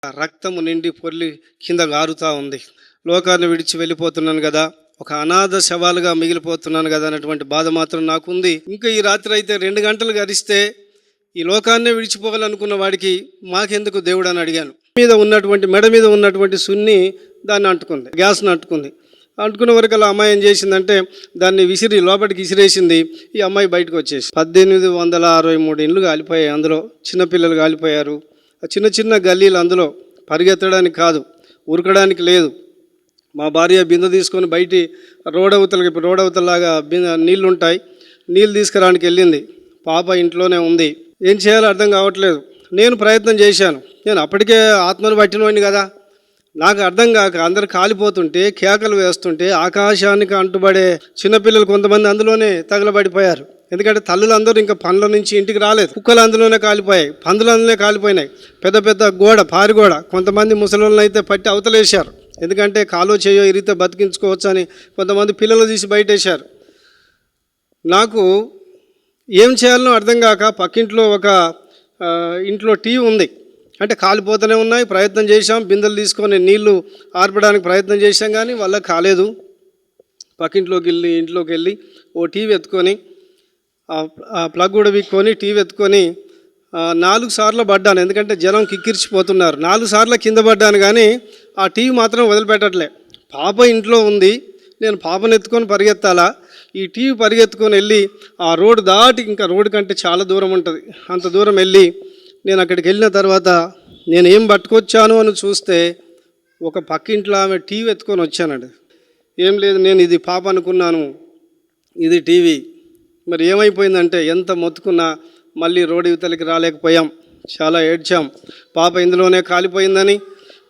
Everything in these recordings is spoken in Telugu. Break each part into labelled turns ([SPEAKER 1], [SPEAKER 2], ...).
[SPEAKER 1] రక్తము నిండి పొర్లి కింద గారుతూ ఉంది. లోకాన్ని విడిచి వెళ్ళిపోతున్నాను కదా, ఒక అనాథ శవాలుగా మిగిలిపోతున్నాను కదా అన్నటువంటి బాధ మాత్రం నాకుంది. ఇంకా ఈ రాత్రి అయితే 2 గంటలు గడిస్తే ఈ లోకాన్నే విడిచిపోవాలనుకున్న వాడికి మాకెందుకు దేవుడు అని అడిగాను. మెడ మీద ఉన్నటువంటి సున్ని దాన్ని అంటుకుంది, గ్యాస్ని అంటుకుంది. అంటుకున్న వరకు అలా అమ్మాయి ఏం చేసిందంటే దాన్ని లోపలికి విసిరేసింది. ఈ అమ్మాయి బయటకు వచ్చేసి 1863 ఇండ్లు కాలిపోయాయి. అందులో చిన్నపిల్లలు కాలిపోయారు. చిన్న చిన్న గల్లీలు, అందులో పరిగెత్తడానికి కాదు, ఉరకడానికి లేదు. మా భార్య బిందె తీసుకొని బయటి రోడవతలాగా నీళ్ళు ఉంటాయి, నీళ్ళు తీసుకురావడానికి వెళ్ళింది. పాప ఇంట్లోనే ఉంది. ఏం చేయాలో అర్థం కావట్లేదు. నేను ప్రయత్నం చేశాను. నేను అప్పటికే ఆత్మను పట్టినోడిని కదా, నాకు అర్థం కాక అందరు కాలిపోతుంటే, కేకలు వేస్తుంటే, ఆకాశానికి అంటుబడే చిన్నపిల్లలు కొంతమంది అందులోనే తగలబడిపోయారు. ఎందుకంటే తల్లులందరూ ఇంకా పనుల నుంచి ఇంటికి రాలేదు. కుక్కలు అందులోనే కాలిపోయాయి, పందులు అందులోనే కాలిపోయినాయి. పెద్ద పెద్ద పారిగోడ కొంతమంది ముసలోళ్ళని అయితే పట్టి అవతలేశారు. ఎందుకంటే కాలో చేయో ఇరిగితే బతికించుకోవచ్చు అని కొంతమంది పిల్లలు తీసి బయటేశారు. నాకు ఏం చేయాలనో అర్థం కాక పక్కింట్లో ఒక ఇంట్లో టీవీ ఉంది. అంటే కాలిపోతూనే ఉన్నాయి. ప్రయత్నం చేశాం, బిందెలు తీసుకొని నీళ్లు ఆర్పడానికి ప్రయత్నం చేశాం, కానీ వల్ల కాలేదు. ఇంట్లోకి వెళ్ళి ఓ టీవీ ఎత్తుకొని ఆ ప్లగ్ కూడా విక్కొని టీవీ ఎత్తుకొని 4 సార్లు పడ్డాను. ఎందుకంటే జనం కిక్కిరిచిపోతున్నారు. 4 సార్లు కింద పడ్డాను, కానీ ఆ టీవీ మాత్రం వదిలిపెట్టట్లే. పాప ఇంట్లో ఉంది. నేను పాపను ఎత్తుకొని పరిగెత్తాలా, ఈ టీవీ పరిగెత్తుకొని వెళ్ళి ఆ రోడ్డు దాటి, ఇంకా రోడ్డు కంటే చాలా దూరం ఉంటుంది, అంత దూరం వెళ్ళి నేను అక్కడికి వెళ్ళిన తర్వాత నేను ఏం పట్టుకొచ్చాను అని చూస్తే ఒక పక్కింట్లో ఆమె టీవీ ఎత్తుకొని వచ్చానండి. ఏం లేదు, నేను ఇది పాప అనుకున్నాను, ఇది టీవీ. మరి ఏమైపోయిందంటే ఎంత మొత్తుకున్నా మళ్ళీ రోడ్డు యువతలకి రాలేకపోయాం. చాలా ఏడ్చాం. పాప ఇందులోనే కాలిపోయిందని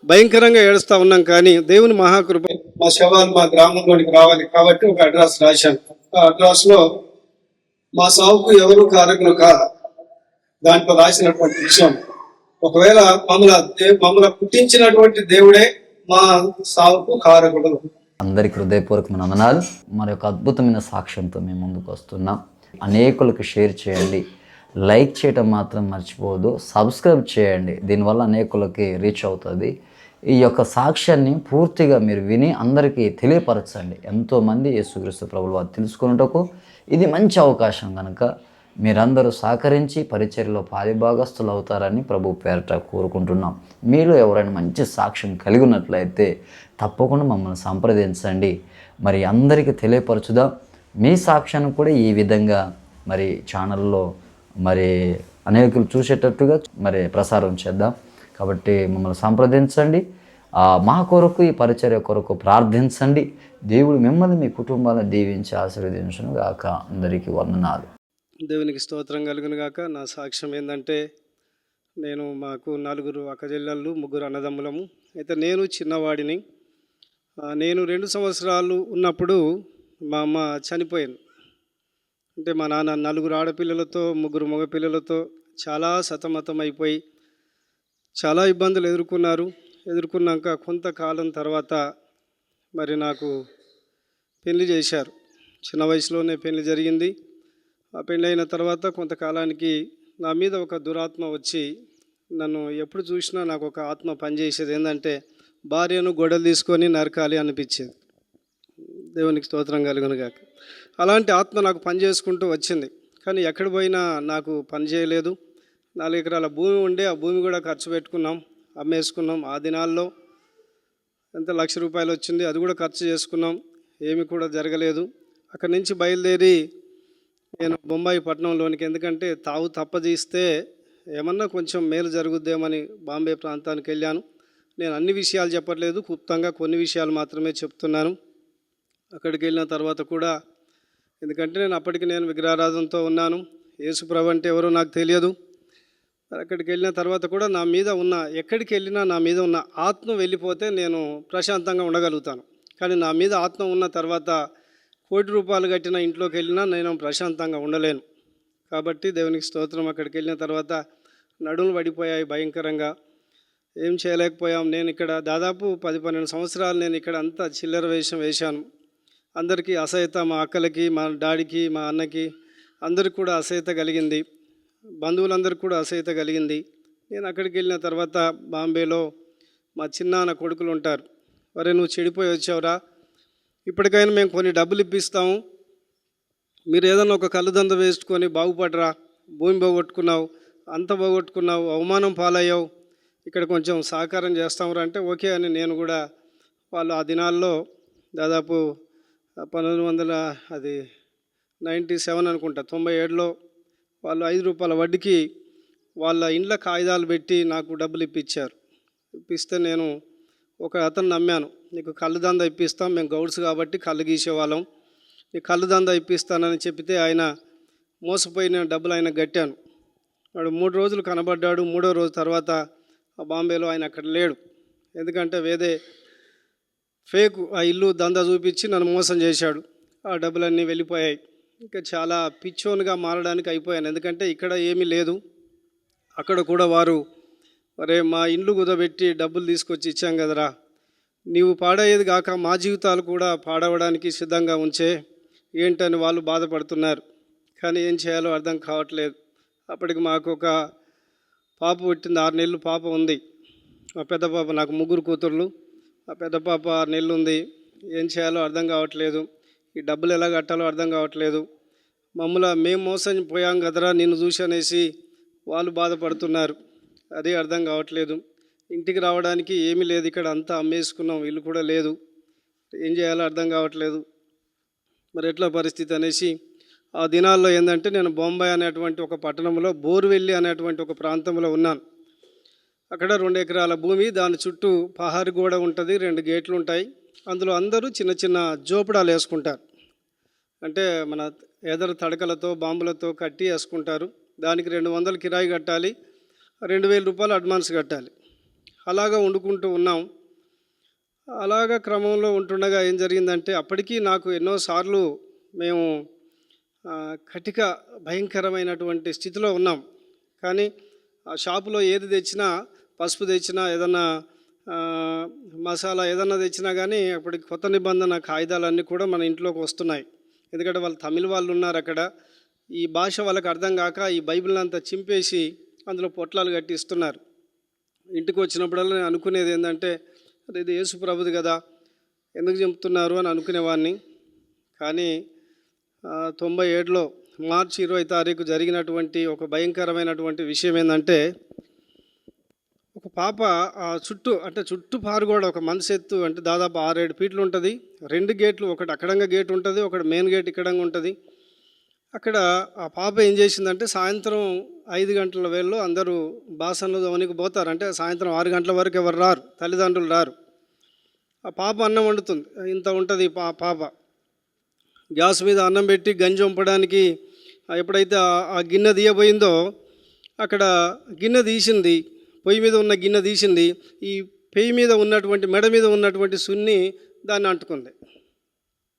[SPEAKER 1] భయంకరంగా ఏడుస్తూ ఉన్నాం. కానీ దేవుని మహాకృప, మా శవాలు మా గ్రామంలోనికి రావాలి కాబట్టి ఒక అడ్రస్ రాశాను. ఆ అడ్రస్లో మా సావుకు ఎవరు కారకులు కాదు దాంట్లో రాసినటువంటి విషయం. ఒకవేళ మమ్మల్ని పుట్టించినటువంటి దేవుడే మా సావుకు కారకుడు.
[SPEAKER 2] అందరికి హృదయపూర్వకమైన వందనాలు. మరి ఒక అద్భుతమైన సాక్ష్యంతో మేము ముందుకు వస్తున్నాం. అనేకులకు షేర్ చేయండి, లైక్ చేయటం మాత్రం మర్చిపోవద్దు, సబ్స్క్రైబ్ చేయండి. దీనివల్ల అనేకులకి రీచ్ అవుతుంది. ఈ యొక్క సాక్ష్యాన్ని పూర్తిగా మీరు విని అందరికీ తెలియపరచండి. ఎంతోమంది యేసుక్రీస్తు ప్రభువు వారు తెలుసుకున్నటకు ఇది మంచి అవకాశం కనుక మీరందరూ సహకరించి పరిచర్యలో పాలిభాగస్తులు అవుతారని ప్రభు పేరట కోరుకుంటున్నాం. మీలో ఎవరైనా మంచి సాక్ష్యం కలిగి ఉన్నట్లయితే తప్పకుండా మమ్మల్ని సంప్రదించండి. మరి అందరికీ తెలియపరచుదాం. మీ సాక్ష్యాన్ని కూడా ఈ విధంగా మరి ఛానల్లో మరి అనేకులు చూసేటట్టుగా మరి ప్రసారం చేద్దాం. కాబట్టి మమ్మల్ని సంప్రదించండి. మా కొరకు, ఈ పరిచర్య కొరకు ప్రార్థించండి. దేవుడు మిమ్మల్ని మీ కుటుంబాలను దీవించి ఆశీర్వదించును గాక. అందరికీ వందనాలు.
[SPEAKER 1] దేవునికి స్తోత్రం కలుగును గాక. నా సాక్ష్యం ఏంటంటే, మాకు 4 అక్కచెల్లెళ్ళు, 3 అన్నదమ్ములము. అయితే నేను చిన్నవాడిని. నేను 2 సంవత్సరాలు ఉన్నప్పుడు మా అమ్మ చనిపోయింది. అంటే మా నాన్న 4 ఆడపిల్లలతో 3 మగపిల్లలతో చాలా సతమతం అయిపోయి చాలా ఇబ్బందులు ఎదుర్కొన్నాక కొంతకాలం తర్వాత మరి నాకు పెళ్లి చేశారు. చిన్న వయసులోనే పెళ్లి జరిగింది. ఆ పెళ్ళి అయిన తర్వాత కొంతకాలానికి నా మీద ఒక దురాత్మ వచ్చి నన్ను ఎప్పుడు చూసినా నాకు ఒక ఆత్మ పనిచేసేది. ఏంటంటే భార్యను గొడవలు తీసుకొని నరకాలి అనిపించేది. దేవునికి స్తోత్రం కలుగును గాక. అలాంటి ఆత్మ నాకు పని చేసుకుంటూ వచ్చింది. కానీ ఎక్కడ పోయినా నాకు పని చేయలేదు. 4 ఎకరాల భూమి ఉండే, ఆ భూమి కూడా ఖర్చు పెట్టుకున్నాం, అమ్మేసుకున్నాం. ఆ దినాల్లో ఎంత ₹1,00,000 వచ్చింది, అది కూడా ఖర్చు చేసుకున్నాం. ఏమి కూడా జరగలేదు. అక్కడి నుంచి బయలుదేరి నేను బొంబాయి పట్టణంలోనికి, ఎందుకంటే తావు తప్పదీస్తే ఏమన్నా కొంచెం మేలు జరుగుద్దేమని బాంబే ప్రాంతానికి వెళ్ళాను. నేను అన్ని విషయాలు చెప్పట్లేదు, క్లుప్తంగా కొన్ని విషయాలు మాత్రమే చెప్తున్నాను. అక్కడికి వెళ్ళిన తర్వాత కూడా, ఎందుకంటే అప్పటికి నేను విగ్రహారాధనతో ఉన్నాను. యేసుప్రభు అంటే ఎవరో నాకు తెలియదు. అక్కడికి వెళ్ళిన తర్వాత కూడా ఎక్కడికి వెళ్ళినా నా మీద ఉన్న ఆత్మ వెళ్ళిపోతే నేను ప్రశాంతంగా ఉండగలుగుతాను. కానీ నా మీద ఆత్మ ఉన్న తర్వాత ₹1,00,000 కట్టిన ఇంట్లోకి వెళ్ళినా నేను ప్రశాంతంగా ఉండలేను. కాబట్టి దేవునికి స్తోత్రం. అక్కడికి వెళ్ళిన తర్వాత నడుములు పడిపోయాయి భయంకరంగా. ఏం చేయలేకపోయాం. నేను ఇక్కడ దాదాపు 10-12 సంవత్సరాలు నేను ఇక్కడ అంతా చిల్లర వేషం వేశాను. అందరికీ అసహ్యత, మా అక్కలకి, మా డాడీకి, మా అన్నకి అందరికి కూడా అసహ్యత కలిగింది. బంధువులందరికీ కూడా అసహ్యత కలిగింది. నేను అక్కడికి వెళ్ళిన తర్వాత బాంబేలో మా చిన్నాన్న కొడుకులు ఉంటారు. ఒరే నువ్వు చెడిపోయి వచ్చావురా, ఇప్పటికైనా మేము కొన్ని డబ్బులు ఇప్పిస్తాము, మీరు ఏదన్నా ఒక కళ్ళు దంద వేసుకొని బాగుపడరా, భూమి పోగొట్టుకున్నావు, అంత పోగొట్టుకున్నావు, అవమానం పాలయ్యావు, ఇక్కడ కొంచెం సహకారం చేస్తామురా అంటే ఓకే అని నేను కూడా వాళ్ళు ఆ దినాల్లో దాదాపు 1900 అది 97 అనుకుంటా, 97లో వాళ్ళు ₹5 వడ్డీకి వాళ్ళ ఇండ్ల కాగితాలు పెట్టి నాకు డబ్బులు ఇప్పించారు. ఇప్పిస్తే నేను ఒక అతను నమ్మాను, నీకు కళ్ళు దందా ఇప్పిస్తాం, మేము గౌడ్స్ కాబట్టి కళ్ళు గీసేవాళ్ళం, నీకు కళ్ళు దందా ఇప్పిస్తానని చెప్తే ఆయన మోసపోయిన డబ్బులు ఆయన కట్టాను. వాడు 3 రోజులు కనబడ్డాడు. 3వ రోజు తర్వాత బాంబేలో ఆయన అక్కడ లేడు. ఎందుకంటే వేరే ఫేక్ ఆ ఇల్లు దందా చూపించి నన్ను మోసం చేశాడు. ఆ డబ్బులన్నీ వెళ్ళిపోయాయి. ఇంకా చాలా పిచ్చోనుగా మారడానికి అయిపోయాను. ఎందుకంటే ఇక్కడ ఏమీ లేదు, అక్కడ కూడా వారు అరే మా ఇండ్లు కుదబెట్టి డబ్బులు తీసుకొచ్చి ఇచ్చాం కదరా, నీవు పాడయ్యేది కాక మా జీవితాలు కూడా పాడవడానికి సిద్ధంగా ఉంచే ఏంటని వాళ్ళు బాధపడుతున్నారు. కానీ ఏం చేయాలో అర్థం కావట్లేదు. అప్పటికి మాకు ఒక పాప పుట్టింది, 6 నెలలు పాప ఉంది. మా పెద్ద పాప, నాకు 3 కూతుర్లు, ఆ పెద్ద పాప 6 నెలలు ఉంది. ఏం చేయాలో అర్థం కావట్లేదు, ఈ డబ్బులు ఎలా కట్టాలో అర్థం కావట్లేదు. మేము మోసం పోయాం కదరా నిన్ను చూసి అనేసి వాళ్ళు బాధపడుతున్నారు. అదే అర్థం కావట్లేదు. ఇంటికి రావడానికి ఏమీ లేదు, ఇక్కడ అంతా అమ్మేసుకున్నాం, ఇల్లు కూడా లేదు, ఏం చేయాలో అర్థం కావట్లేదు. మరి ఎట్లా పరిస్థితి అనేసి ఆ దినాల్లో ఏంటంటే నేను బొంబాయి అనేటువంటి ఒక పట్టణంలో బోర్వెల్లి అనేటువంటి ఒక ప్రాంతంలో ఉన్నాను. అక్కడ 2 ఎకరాల భూమి, దాని చుట్టూ పహారి గోడ ఉంటుంది, 2 గేట్లు ఉంటాయి. అందులో అందరూ చిన్న చిన్న జోపడాలు వేసుకుంటారు. అంటే మన ఎదరు తడకలతో బాంబులతో కట్టి వేసుకుంటారు. దానికి 200 కిరాయి కట్టాలి, ₹2000 అడ్వాన్స్ కట్టాలి. అలాగా వండుకుంటూ ఉన్నాం. అలాగా క్రమంలో ఉంటుండగా ఏం జరిగిందంటే అప్పటికీ నాకు ఎన్నోసార్లు మేము కటిక భయంకరమైనటువంటి స్థితిలో ఉన్నాం. కానీ ఆ షాపులో ఏది తెచ్చినా, పసుపు తెచ్చినా, ఏదన్నా మసాలా ఏదన్నా తెచ్చినా కానీ అప్పటికి కొత్త నిబంధన కాగితాలన్నీ కూడా మన ఇంట్లోకి వస్తున్నాయి. ఎందుకంటే వాళ్ళు తమిళ వాళ్ళు ఉన్నారు అక్కడ. ఈ భాష వాళ్ళకి అర్థం కాక ఈ బైబిల్ అంతా చింపేసి అందులో పొట్లాలు కట్టి ఇస్తున్నారు. ఇంటికి వచ్చినప్పుడల్లా నేను అనుకునేది ఏంటంటే ఇది యేసు ప్రభుది కదా, ఎందుకు చెప్తున్నారు అని అనుకునేవాడిని. కానీ 97లో మార్చి 20 తారీఖు జరిగినటువంటి ఒక భయంకరమైనటువంటి విషయం ఏంటంటే ఒక పాప చుట్టూ పారుగోడ ఒక మనసు ఎత్తు అంటే దాదాపు 6-7 ఫీట్లు ఉంటుంది. 2 గేట్లు, ఒకటి అక్కడంగా గేట్ ఉంటుంది, ఒకటి మెయిన్ గేట్ ఇక్కడంగా ఉంటుంది. అక్కడ ఆ పాప ఏం చేసిందంటే సాయంత్రం 5 గంటల వేళలో అందరూ బాసనలు దోనికి పోతారు. అంటే సాయంత్రం 6 గంటల వరకు ఎవరు రారు, తల్లిదండ్రులు రారు. ఆ పాప అన్నం వండుతుంది, ఇంత ఉంటుంది పాప. గ్యాస్ మీద అన్నం పెట్టి గంజి వంపడానికి ఎప్పుడైతే ఆ గిన్నె తీయబోయిందో అక్కడ గిన్నె తీసింది, పొయ్యి మీద ఉన్న గిన్నె తీసింది. ఈ పొయ్యి మీద ఉన్నటువంటి మెడ మీద ఉన్నటువంటి సున్ని దాన్ని అంటుకుంది,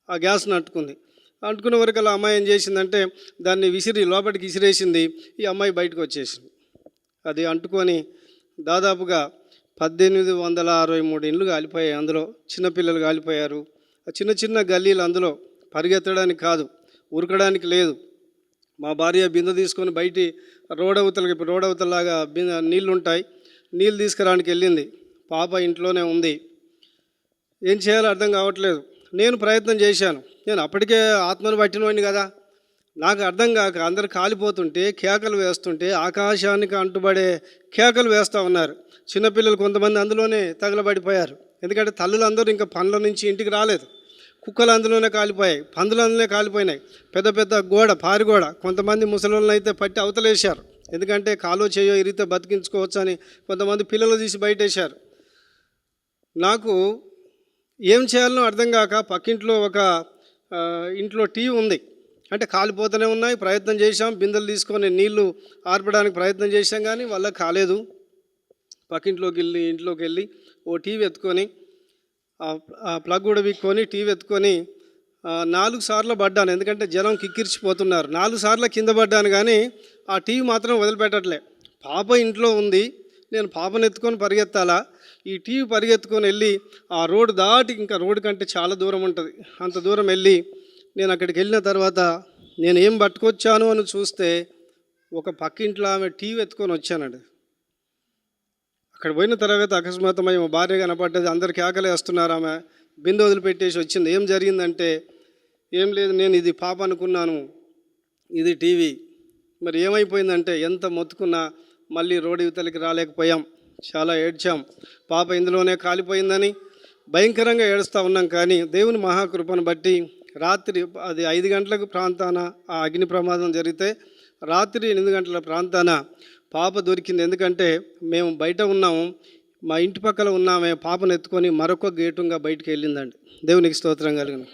[SPEAKER 1] ఆ గ్యాస్ని అంటుకుంది. అంటుకునే వరకు అలా అమ్మాయి ఏం చేసిందంటే దాన్ని లోపలికి విసిరేసింది. ఈ అమ్మాయి బయటకు వచ్చేసింది. అది అంటుకొని దాదాపుగా 1863 ఇండ్లు కాలిపోయాయి. అందులో చిన్నపిల్లలు కాలిపోయారు. ఆ చిన్న చిన్న గల్లీలు, అందులో పరిగెత్తడానికి కాదు, ఉరకడానికి లేదు. మా భార్య బిందె తీసుకొని బయటి రోడవతలాగా నీళ్ళు ఉంటాయి, నీళ్ళు తీసుకురానికి వెళ్ళింది. పాప ఇంట్లోనే ఉంది. ఏం చేయాలో అర్థం కావట్లేదు. నేను ప్రయత్నం చేశాను. నేను అప్పటికే ఆత్మను పట్టినవాడిని కదా, నాకు అర్థం కాక అందరు కాలిపోతుంటే కేకలు వేస్తుంటే ఆకాశానికి అంటుబడే కేకలు వేస్తూ ఉన్నారు. చిన్నపిల్లలు కొంతమంది అందులోనే తగలబడిపోయారు. ఎందుకంటే తల్లులందరూ ఇంకా పనుల నుంచి ఇంటికి రాలేదు. కుక్కలు అందులోనే కాలిపోయాయి, పందులు అందులోనే కాలిపోయినాయి. పెద్ద పెద్ద పారిగోడ, కొంతమంది ముసలోళ్ళని అయితే పట్టి అవతలేశారు. ఎందుకంటే కాలో చేయో ఇరిగితే బతికించుకోవచ్చు అని కొంతమంది పిల్లలు తీసి బయటేశారు. నాకు ఏం చేయాలనో అర్థం కాక పక్కింట్లో ఒక ఇంట్లో టీవీ ఉంది. అంటే కాలిపోతూనే ఉన్నాయి. ప్రయత్నం చేశాం, బిందెలు తీసుకొని నీళ్లు ఆర్పడానికి ప్రయత్నం చేశాం, కానీ వల్ల కాలేదు. ఇంట్లోకి వెళ్ళి ఓ టీవీ ఎత్తుకొని ఆ ప్లగ్ కూడా విక్కొని టీవీ ఎత్తుకొని 4 సార్లు పడ్డాను. ఎందుకంటే జనం కిక్కిరిచిపోతున్నారు. 4 సార్లు కింద పడ్డాను, కానీ ఆ టీవీ మాత్రం వదిలిపెట్టట్లే. పాప ఇంట్లో ఉంది, నేను పాపను ఎత్తుకొని పరిగెత్తాలా, ఈ టీవీ పరిగెత్తుకొని వెళ్ళి ఆ రోడ్డు దాటి, ఇంకా రోడ్డు కంటే చాలా దూరం ఉంటుంది, అంత దూరం వెళ్ళి నేను అక్కడికి వెళ్ళిన తర్వాత నేను ఏం పట్టుకొచ్చాను అని చూస్తే ఒక పక్కింట్లో ఆమె టీవీ ఎత్తుకొని వచ్చానండి. అక్కడ పోయిన తర్వాత అకస్మాత్తమై మా భార్య కనపడ్డది. అందరికి ఆకలి వేస్తున్నారు. ఆమె బిందె వదిలిపెట్టేసి వచ్చింది. ఏం జరిగిందంటే, ఏం లేదు, నేను ఇది పాప అనుకున్నాను, ఇది టీవీ. మరి ఏమైపోయిందంటే, ఎంత మొత్తుకున్నా మళ్ళీ రోడ్డు ఇవతలికి రాలేకపోయాం. చాలా ఏడ్చాం. పాప ఇందులోనే కాలిపోయిందని భయంకరంగా ఏడుస్తూ ఉన్నాం. కానీ దేవుని మహాకృపను బట్టి రాత్రి అది 5 గంటలకు ప్రాంతాన ఆ అగ్ని ప్రమాదం జరిగితే రాత్రి 8 గంటల ప్రాంతాన పాప దొరికింది. ఎందుకంటే మేము బయట ఉన్నాము, మా ఇంటి పక్కల ఉన్నామే పాపను ఎత్తుకొని మరొక గేటుగా బయటికి వెళ్ళిందండి. దేవునికి స్తోత్రం కలిగిన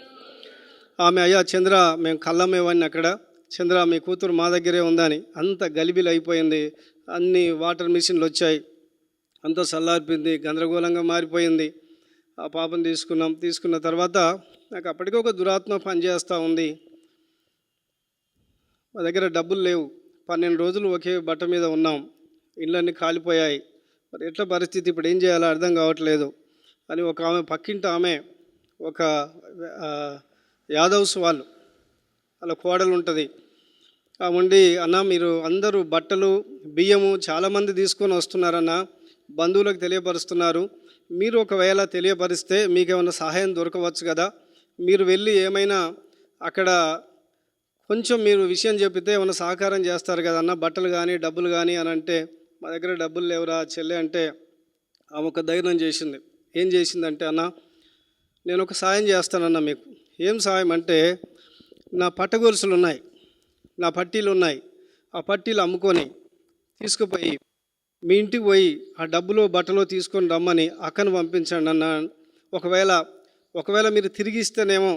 [SPEAKER 1] ఆమె, అయ్యా చంద్ర, మేము కళ్ళమ్మేవాడిని అక్కడ, చంద్ర మీ కూతురు మా దగ్గరే ఉందని. అంత గలిబిలి అయిపోయింది. అన్ని వాటర్ మిషన్లు వచ్చాయి, అంతా చల్లారిపోయింది, గందరగోళంగా మారిపోయింది. ఆ పాపను తీసుకున్న తర్వాత నాకు అప్పటికే ఒక దురాత్మ పనిచేస్తూ ఉంది. మా దగ్గర డబ్బులు లేవు, 12 రోజులు ఒకే బట్ట మీద ఉన్నాం, ఇళ్ళన్నీ కాలిపోయాయి. మరి ఎట్లా పరిస్థితి, ఇప్పుడు ఏం చేయాలో అర్థం కావట్లేదు అని ఒక ఆమె, పక్కింటి ఆమె, ఒక యాదవ్స్ వాళ్ళు, అలా కోడలు ఉంటుంది, ఆ ఉండి, అన్న మీరు అందరూ బట్టలు బియ్యము చాలామంది తీసుకొని వస్తున్నారన్న, బంధువులకు తెలియపరుస్తున్నారు, మీరు ఒకవేళ తెలియపరిస్తే మీకేమైనా సహాయం దొరకవచ్చు కదా, మీరు వెళ్ళి ఏమైనా అక్కడ కొంచెం మీరు విషయం చెప్పితే ఏమైనా సహకారం చేస్తారు కదన్న, బట్టలు కానీ డబ్బులు కానీ అని అంటే, మా దగ్గర డబ్బులు లేవురా చెల్లె అంటే, ఆమె ఒక ధైర్యం చేసింది. ఏం చేసిందంటే, అన్న నేను ఒక సాయం చేస్తానన్న మీకు. ఏం సాయం అంటే, నా పట్టగొలుసులు ఉన్నాయి, నా పట్టీలు ఉన్నాయి, ఆ పట్టీలు అమ్ముకొని తీసుకుపోయి మీ ఇంటికి పోయి ఆ డబ్బులో బట్టలో తీసుకొని రమ్మని అక్కను పంపించండి అన్న. ఒకవేళ మీరు తిరిగి ఇస్తేనేమో,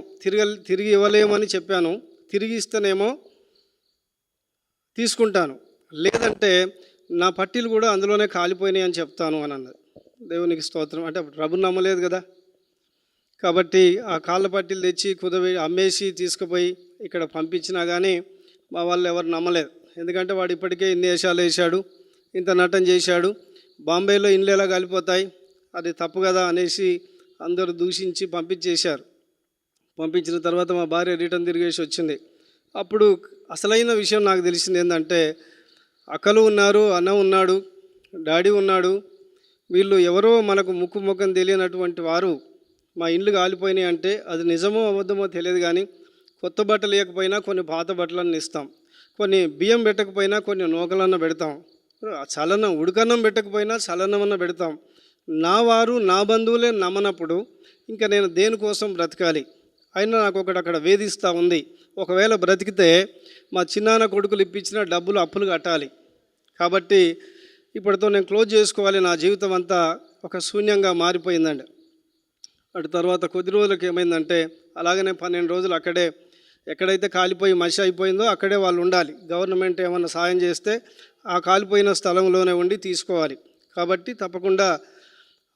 [SPEAKER 1] తిరిగి ఇవ్వలేమని చెప్పాను, తిరిగి ఇస్తేనేమో తీసుకుంటాను, లేదంటే నా పట్టీలు కూడా అందులోనే కాలిపోయినాయి అని చెప్తాను అని అన్నది. దేవునికి స్తోత్రం. అంటే అప్పుడు ప్రభుని నమ్మలేదు కదా, కాబట్టి ఆ కాళ్ళ పట్టీలు తెచ్చి కుదవి అమ్మేసి తీసుకుపోయి ఇక్కడ పంపించినా కానీ మా వాళ్ళు ఎవరు నమ్మలేదు. ఎందుకంటే వాడు ఇప్పటికే ఇన్ని వేషాలు వేశాడు, ఇంత నటన చేశాడు, బాంబేలో ఇండ్లు ఎలా కాలిపోతాయి, అది తప్పు కదా అనేసి అందరూ దూషించి పంపించేశారు. పంపించిన తర్వాత మా భార్య రిటర్న్ తిరిగేసి వచ్చింది. అప్పుడు అసలైన విషయం నాకు తెలిసింది ఏంటంటే, అక్కలు ఉన్నారు, అన్న ఉన్నాడు, డాడీ ఉన్నాడు, వీళ్ళు ఎవరో మనకు ముఖం తెలియనటువంటి వారు మా ఇండ్లు కాలిపోయినాయి అంటే, అది నిజమో అబద్ధమో తెలియదు కానీ కొత్త బట్టలు లేకపోయినా కొన్ని పాత బట్టలన్నీ ఇస్తాం, కొన్ని బియ్యం పెట్టకపోయినా కొన్ని నూకలన్న పెడతాం, చలనం ఉడకన్నం పెట్టకపోయినా చలనమన్న పెడతాం. నా వారు నా బంధువులే నమ్మనప్పుడు ఇంకా నేను దేనికోసం బ్రతకాలి? అయినా నాకు ఒకటి అక్కడ వేధిస్తూ ఉంది. ఒకవేళ బ్రతికితే మా చిన్నాన్న కొడుకులు ఇప్పించిన డబ్బులు అప్పులు కట్టాలి. కాబట్టి ఇప్పటితో నేను క్లోజ్ చేసుకోవాలి, నా జీవితం అంతా ఒక శూన్యంగా మారిపోయిందండి. అటు తర్వాత కొద్ది రోజులకు ఏమైందంటే, అలాగనే 12 రోజులు అక్కడే, ఎక్కడైతే కాలిపోయి మసి అయిపోయిందో అక్కడే వాళ్ళు ఉండాలి. గవర్నమెంట్ ఏమన్నా సాయం చేస్తే ఆ కాలిపోయిన స్థలంలోనే ఉండి తీసుకోవాలి. కాబట్టి తప్పకుండా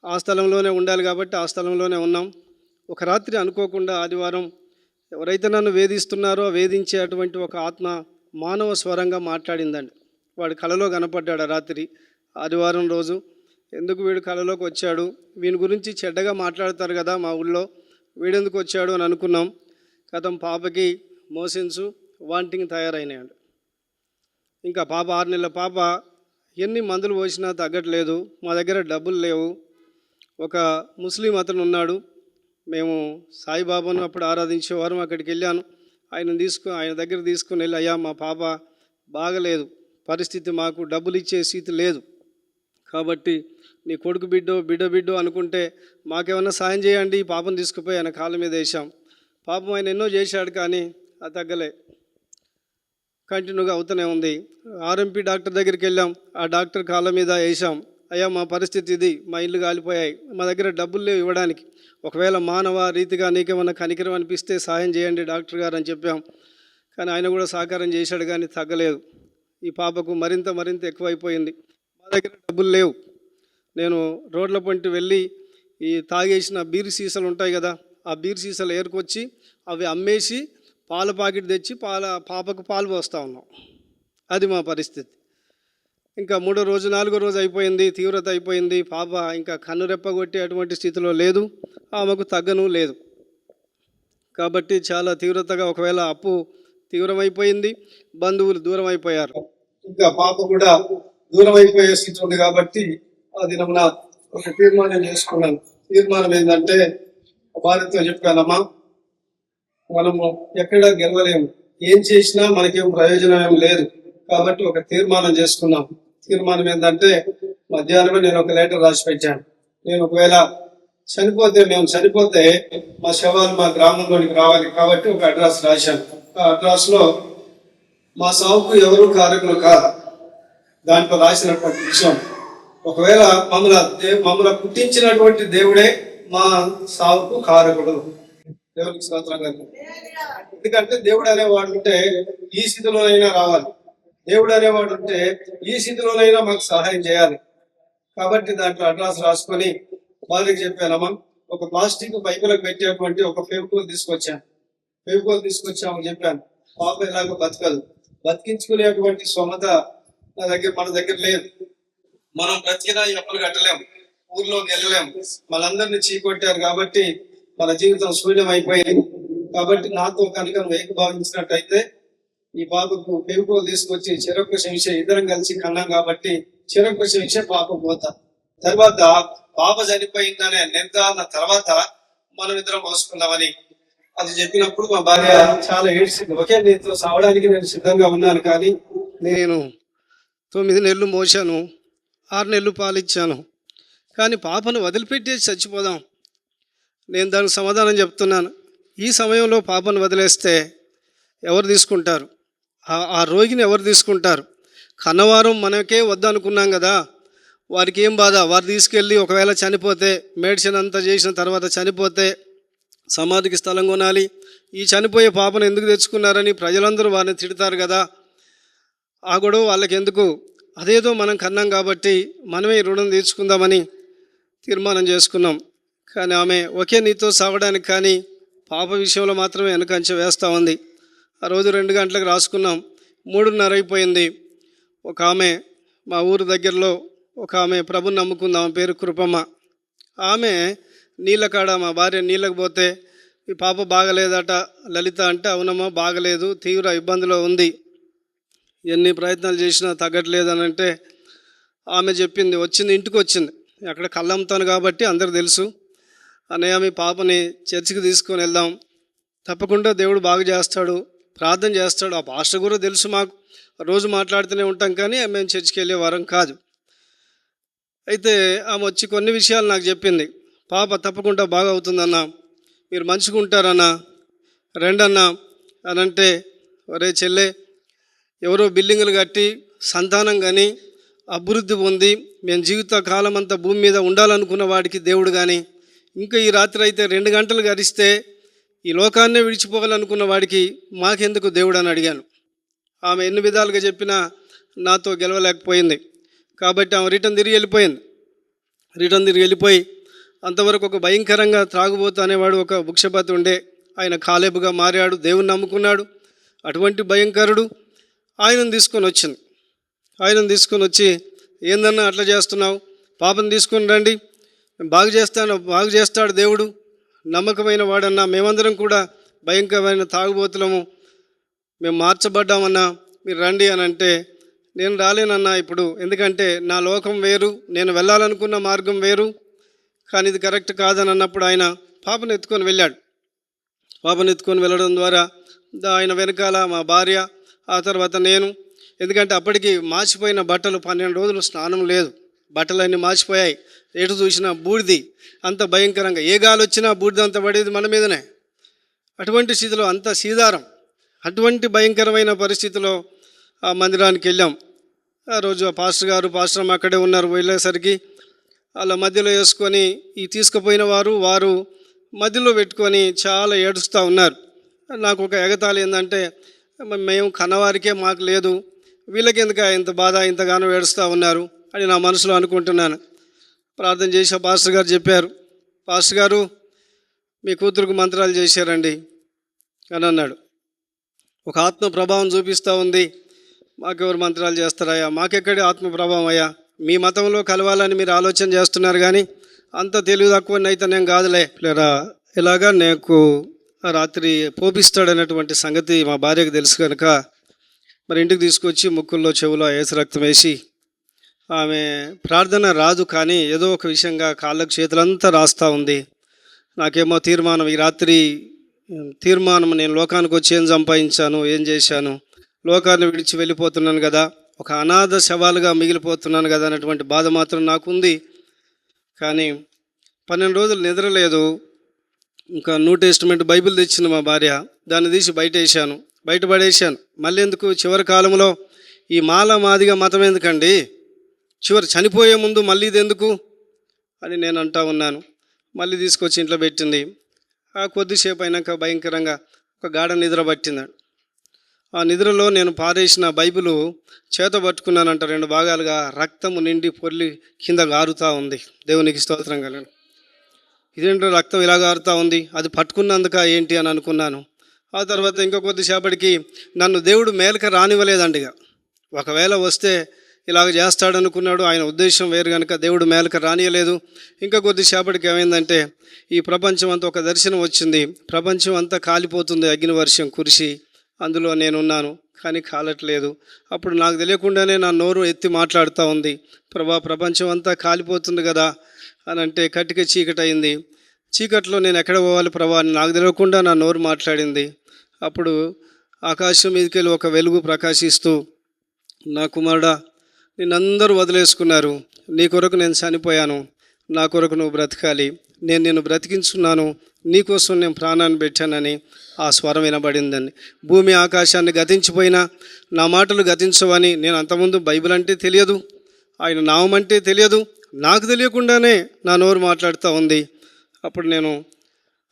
[SPEAKER 1] ఆ స్థలంలోనే ఉండాలి, కాబట్టి ఆ స్థలంలోనే ఉన్నాం. ఒక రాత్రి అనుకోకుండా ఆదివారం ఎవరైతే నన్ను వేధిస్తున్నారో వేధించే అటువంటి ఒక ఆత్మ మానవ స్వరంగా మాట్లాడిందండి. వాడు కలలో కనపడ్డాడు ఆ రాత్రి, ఆదివారం రోజు. ఎందుకు వీడు కలలోకి వచ్చాడు, వీని గురించి చెడ్డగా మాట్లాడతారు కదా మా ఊళ్ళో, వీడెందుకు వచ్చాడు అని అనుకున్నాం. గతం పాపకి మోషన్స్ వాంటింగ్ తయారైనాయండి. ఇంకా పాప 6 నెలల పాప, ఎన్ని మందులు పోసినా తగ్గట్లేదు. మా దగ్గర డబ్బులు లేవు. ఒక ముస్లిం అతను ఉన్నాడు, మేము సాయిబాబాను అప్పుడు ఆరాధించేవారు, అక్కడికి వెళ్ళాను. ఆయన దగ్గర తీసుకుని వెళ్ళి, అయ్యా మా పాప బాగలేదు, పరిస్థితి మాకు డబ్బులు ఇచ్చే స్థితి లేదు, కాబట్టి నీ కొడుకు బిడ్డో అనుకుంటే మాకేమన్నా సాయం చేయండి, ఈ పాపను తీసుకుపోయి ఆయన కాళ్ళ మీద వేసాం. పాపం ఆయన ఎన్నో చేశాడు కానీ అది తగ్గలే, కంటిన్యూగా అవుతూనే ఉంది. ఆర్ఎంపీ డాక్టర్ దగ్గరికి వెళ్ళాం, ఆ డాక్టర్ కాళ్ళ మీద వేసాం, అయ్యా మా పరిస్థితి ఇది, మా ఇల్లు కాలిపోయాయి, మా దగ్గర డబ్బులు లేవు ఇవ్వడానికి, ఒకవేళ మానవ రీతిగా నీకేమన్నా కనికరం అనిపిస్తే సాయం చేయండి డాక్టర్ గారు అని చెప్పాం. కానీ ఆయన కూడా సహకారం చేశాడు కానీ తగ్గలేదు. ఈ పాపకు మరింత ఎక్కువైపోయింది. మా దగ్గర డబ్బులు లేవు. నేను రోడ్ల పొంటి వెళ్ళి ఈ తాగేసిన బీర్ సీసాలు ఉంటాయి కదా, ఆ బీర్ సీసాలు ఏరుకొచ్చి అవి అమ్మేసి పాల ప్యాకెట్ తెచ్చి పాపకు పాలు పోస్తూ ఉన్నాం. అది మా పరిస్థితి. ఇంకా 3వ రోజు 4వ రోజు అయిపోయింది, తీవ్రత అయిపోయింది. పాప ఇంకా కన్ను రెప్పగొట్టే అటువంటి స్థితిలో లేదు, ఆమెకు తగ్గను లేదు. కాబట్టి చాలా తీవ్రతగా, ఒకవేళ అప్పు తీవ్రమైపోయింది, బంధువులు దూరం అయిపోయారు, ఇంకా పాప కూడా దూరం అయిపోయే స్థితి ఉంది. కాబట్టి ఆ దినమున ఒక తీర్మానం చేసుకున్నాను. తీర్మానం ఏంటంటే భార్యతో చెప్పానమ్మా, మనము ఎక్కడ గెలవలేము, ఏం చేసినా మనకేం ప్రయోజనం ఏం లేదు. కాబట్టి ఒక తీర్మానం చేసుకున్నాం. తీర్మానం ఏంటంటే మధ్యాహ్నమే నేను ఒక లెటర్ రాసి పెట్టాను. నేను ఒకవేళ మేము చనిపోతే మా శవాలు మా గ్రామంలోనికి రావాలి కాబట్టి ఒక అడ్రస్ రాశాను. ఆ అడ్రస్ లో మా సావుకు ఎవరు కారకులు కాదు దాంట్లో రాసినటువంటి విషయం. ఒకవేళ మమ్మల్ని పుట్టించినటువంటి దేవుడే మా సావుకు కారకుడు. దేవునికి స్తోత్రం కలుగును. ఎందుకంటే దేవుడు అనేవాడు ఉంటే ఈ స్థితిలోనైనా రావాలి. దేవుడు అనేవాడు ఉంటే ఈ స్థితిలోనైనా మాకు సహాయం చేయాలి. కాబట్టి దాంట్లో అడ్రస్ రాసుకొని వాళ్ళకి చెప్పానమ్మా, ఒక ప్లాస్టిక్ పైపులకు పెట్టేటువంటి ఒక ఫెవికోల్ తీసుకొచ్చామని చెప్పాను. పాప ఎలాగో బతకదు, బతికించుకునేటువంటి స్తోమత మన దగ్గర లేదు. మనం బ్రతికినా ఎప్పుడు కట్టలేము, ఊర్లోకి వెళ్ళలేము. మనందరినీ చీకొట్టారు కాబట్టి మన జీవితం శూన్యం అయిపోయింది. కాబట్టి నాతో కనుక నువ్వు ఏకీభావించినట్టయితే ఈ పాపకు పెరుగుకోలు తీసుకొచ్చి చెరకు శిక్ష ఇద్దరం కలిసి కన్నాం కాబట్టి చెరకు శిక్ష పాప పోతా. తర్వాత పాప చనిపోయిందనే నిర్ధారణ తర్వాత మనం ఇద్దరం మోసుకున్నామని అది చెప్పినప్పుడు మా భార్య చాలా ఏడ్చింది. ఒకే నీతో సావడానికి నేను సిద్ధంగా ఉన్నాను, కానీ నేను 9 నెలలు మోసాను, 6 నెలలు పాలిచ్చాను, కానీ పాపను వదిలిపెట్టేసి చచ్చిపోదాం. నేను దానికి సమాధానం చెప్తున్నాను. ఈ సమయంలో పాపను వదిలేస్తే ఎవరు తీసుకుంటారు? ఆ రోగిని ఎవరు తీసుకుంటారు? కన్నవారం మనకే వద్దనుకున్నాం కదా, వారికి ఏం బాధ? వారు తీసుకెళ్ళి ఒకవేళ చనిపోతే, మెడిసిన్ అంతా చేసిన తర్వాత చనిపోతే సమాధికి స్థలం కొనాలి. ఈ చనిపోయే పాపను ఎందుకు తెచ్చుకున్నారని ప్రజలందరూ వారిని తిడతారు కదా. ఆ గొడవ వాళ్ళకి ఎందుకు? అదేదో మనం కన్నాం కాబట్టి మనమే రుణం తీర్చుకుందామని తీర్మానం చేసుకున్నాం. కానీ ఆమె ఒకే నీతో సావడానికి కానీ పాప విషయంలో మాత్రమే వెనకంచె వేస్తూ ఉంది. ఆ రోజు 2 గంటలకు రాసుకున్నాం, 3:30 అయిపోయింది. ఒక ఆమె మా ఊరు దగ్గరలో ఒక ఆమె ప్రభుని నమ్ముకుంది. ఆమె పేరు కృపమ్మ. ఆమె నీళ్ళ కాడ మా భార్య నీళ్ళకి పోతే ఈ పాప బాగలేదట లలిత అంటే, అవునమ్మా బాగలేదు, తీవ్ర ఇబ్బందిలో ఉంది, ఎన్ని ప్రయత్నాలు చేసినా తగ్గట్లేదు అని అంటే ఆమె చెప్పింది, ఇంటికి వచ్చింది. అక్కడ కళ్ళమ్ముతాను కాబట్టి అందరు తెలుసు. అన్నయ్య మీ పాపని చర్చికి తీసుకొని వెళ్దాం, తప్పకుండా దేవుడు బాగు చేస్తాడు, ప్రార్థన చేస్తాడు. ఆ పాస్టర్ కూడా తెలుసు, మాకు రోజు మాట్లాడుతూనే ఉంటాం, కానీ మేము చర్చికి వెళ్ళే వారం కాదు. అయితే ఆమె వచ్చి కొన్ని విషయాలు నాకు చెప్పింది. పాప తప్పకుండా బాగా అవుతుందన్నా, మీరు మంచిగా ఉంటారన్నా, రెండన్నా అని అంటే, ఒరే చెల్లె, ఎవరో బిల్డింగులు కట్టి సంతానం కానీ అభివృద్ధి పొంది మేము జీవితకాలం అంతా భూమి మీద ఉండాలనుకున్న వాడికి దేవుడు కానీ, ఇంకా ఈ రాత్రి అయితే 2 గంటలు గడిస్తే ఈ లోకాన్నే విడిచిపోవాలనుకున్న వాడికి మాకెందుకు దేవుడు అని అడిగాను. ఆమె ఎన్ని విధాలుగా చెప్పినా నాతో గెలవలేకపోయింది. కాబట్టి ఆమె రిటర్న్ తిరిగి వెళ్ళిపోయి అంతవరకు ఒక భయంకరంగా త్రాగుబోతు అనేవాడు ఒక భిక్షపతి ఉండే, ఆయన కాలేబుగా మారాడు, దేవుని నమ్ముకున్నాడు. అటువంటి భయంకరుడు ఆయనను తీసుకొని వచ్చి ఏందన్నా అట్లా చేస్తున్నావు, పాపను తీసుకొని రండి, బాగు చేస్తాడు దేవుడు, నమ్మకమైన వాడన్నా, మేమందరం కూడా భయంకరమైన తాగుబోతులము, మేము మార్చబడ్డామన్నా, మీరు రండి అని అంటే, నేను రాలేనన్నా ఇప్పుడు, ఎందుకంటే నా లోకం వేరు, నేను వెళ్ళాలనుకున్న మార్గం వేరు, కానీ ఇది కరెక్ట్ కాదని అన్నప్పుడు ఆయన పాపను ఎత్తుకొని వెళ్ళాడు. పాపను ఎత్తుకొని వెళ్ళడం ద్వారా ఆయన వెనకాల మా భార్య, ఆ తర్వాత నేను. ఎందుకంటే అప్పటికి మాసిపోయిన బట్టలు, 12 రోజులు స్నానం లేదు, బట్టలన్నీ మాసిపోయాయి, ఎటు చూసినా బూడిది, అంత భయంకరంగా ఏ గాలి వచ్చినా బూడిద అంత పడేది మన మీదనే. అటువంటి స్థితిలో అంత సీదారం, అటువంటి భయంకరమైన పరిస్థితిలో ఆ మందిరానికి వెళ్ళాం. ఆ రోజు ఆ పాస్టర్ అమ్మ అక్కడే ఉన్నారు. వెళ్ళేసరికి వాళ్ళ మధ్యలో వేసుకొని ఈ తీసుకుపోయిన వారు మధ్యలో పెట్టుకొని చాలా ఏడుస్తూ ఉన్నారు. నాకు ఒక ఎగతాళి ఏంటంటే, మేము కన్నవారికే మాకు లేదు, వీళ్ళకి ఎందుకు ఇంత బాధ, ఇంతగానో ఏడుస్తూ ఉన్నారు అని నా మనసులో అనుకుంటున్నాను. ప్రార్థన చేసి ఆ పాస్టర్ గారు చెప్పారు, పాస్టర్ గారు మీ కూతురుకు మంత్రాలు చేశారండి అని అన్నాడు. ఒక ఆత్మ ప్రభావం చూపిస్తూ ఉంది, మాకెవరు మంత్రాలు చేస్తారయ్యా, మాకెక్కడి ఆత్మ ప్రభావం అయ్యా, మీ మతంలో కలవాలని మీరు ఆలోచన చేస్తున్నారు, కానీ అంత తెలివి తక్కువ అయితే నేను కాదులే లేరా. ఇలాగా నాకు రాత్రి పోపిస్తాడనేటువంటి సంగతి మా భార్యకు తెలుసు కనుక మరి ఇంటికి తీసుకొచ్చి ముక్కుల్లో చెవులో ఏసు రక్తం వేసి ఆమె ప్రార్థన రాదు, కానీ ఏదో ఒక విషయంగా కాళ్ళకు చేతులంతా రాస్తూ ఉంది. నాకేమో తీర్మానం, ఈ రాత్రి తీర్మానం, నేను లోకానికి వచ్చి ఏం సంపాదించాను, ఏం చేశాను, లోకాన్ని విడిచి వెళ్ళిపోతున్నాను కదా, ఒక అనాథ శవాలుగా మిగిలిపోతున్నాను కదా అన్నటువంటి బాధ మాత్రం నాకుంది. కానీ 12 రోజులు నిద్రలేదు. ఇంకా న్యూ టెస్టిమెంట్ బైబిల్ తెచ్చింది మా భార్య, దాన్ని తీసి బయట పడేశాను. మళ్ళీ ఎందుకు, చివరి కాలంలో ఈ మాల మాదిగా మతం ఎందుకండి, చివరి చనిపోయే ముందు మళ్ళీ ఇది ఎందుకు అని నేను అంటా ఉన్నాను. మళ్ళీ తీసుకొచ్చి ఇంట్లో పెట్టింది. ఆ కొద్దిసేపు అయినాక భయంకరంగా ఒక గాఢ నిద్ర పట్టింది. ఆ నిద్రలో నేను పారేసిన బైబిలు చేత పట్టుకున్నానంట, 2 భాగాలుగా రక్తము నిండి పొర్లి కింద గారుతూ ఉంది. దేవునికి స్తోత్రం కలను. ఇదేంటో రక్తం ఇలా గారుతూ ఉంది, అది పట్టుకున్నందుక ఏంటి అని అనుకున్నాను. ఆ తర్వాత ఇంకా కొద్దిసేపటికి నన్ను దేవుడు మేలక రానివ్వలేదండి. ఒకవేళ వస్తే ఇలాగ చేస్తాడనుకున్నాడు, ఆయన ఉద్దేశం వేరు కనుక దేవుడు మేలక రానియలేదు. ఇంకా కొద్దిసేపటికి ఏమైందంటే ఈ ప్రపంచం అంతా ఒక దర్శనం వచ్చింది. ప్రపంచం అంతా కాలిపోతుంది, అగ్ని వర్షం కురిసి, అందులో నేనున్నాను కానీ కాలట్లేదు. అప్పుడు నాకు తెలియకుండానే నా నోరు ఎత్తి మాట్లాడుతూ ఉంది, ప్రభా ప్రపంచం అంతా కాలిపోతుంది కదా అని అంటే, కట్టిక చీకటి అయింది. చీకట్లో నేను ఎక్కడ పోవాలి ప్రభా అని నాకు తెలియకుండా నా నోరు మాట్లాడింది. అప్పుడు ఆకాశం మీదకి వెళ్ళి ఒక వెలుగు ప్రకాశిస్తూ, నా కుమారుడా నిన్నందరూ వదిలేసుకున్నారు, నీ కొరకు నేను చనిపోయాను, నా కొరకు నువ్వు బ్రతకాలి, నేను నిన్ను బ్రతికించున్నాను, నీకోసం నేను ప్రాణాన్ని పెట్టానని ఆ స్వరం వినబడిందని. భూమి ఆకాశాన్ని గతించిపోయినా నా మాటలు గతించవని. నేను అంతకుముందు బైబిల్ అంటే తెలియదు, ఆయన నామం అంటే తెలియదు, నాకు తెలియకుండానే నా నోరు మాట్లాడుతూ ఉంది. అప్పుడు నేను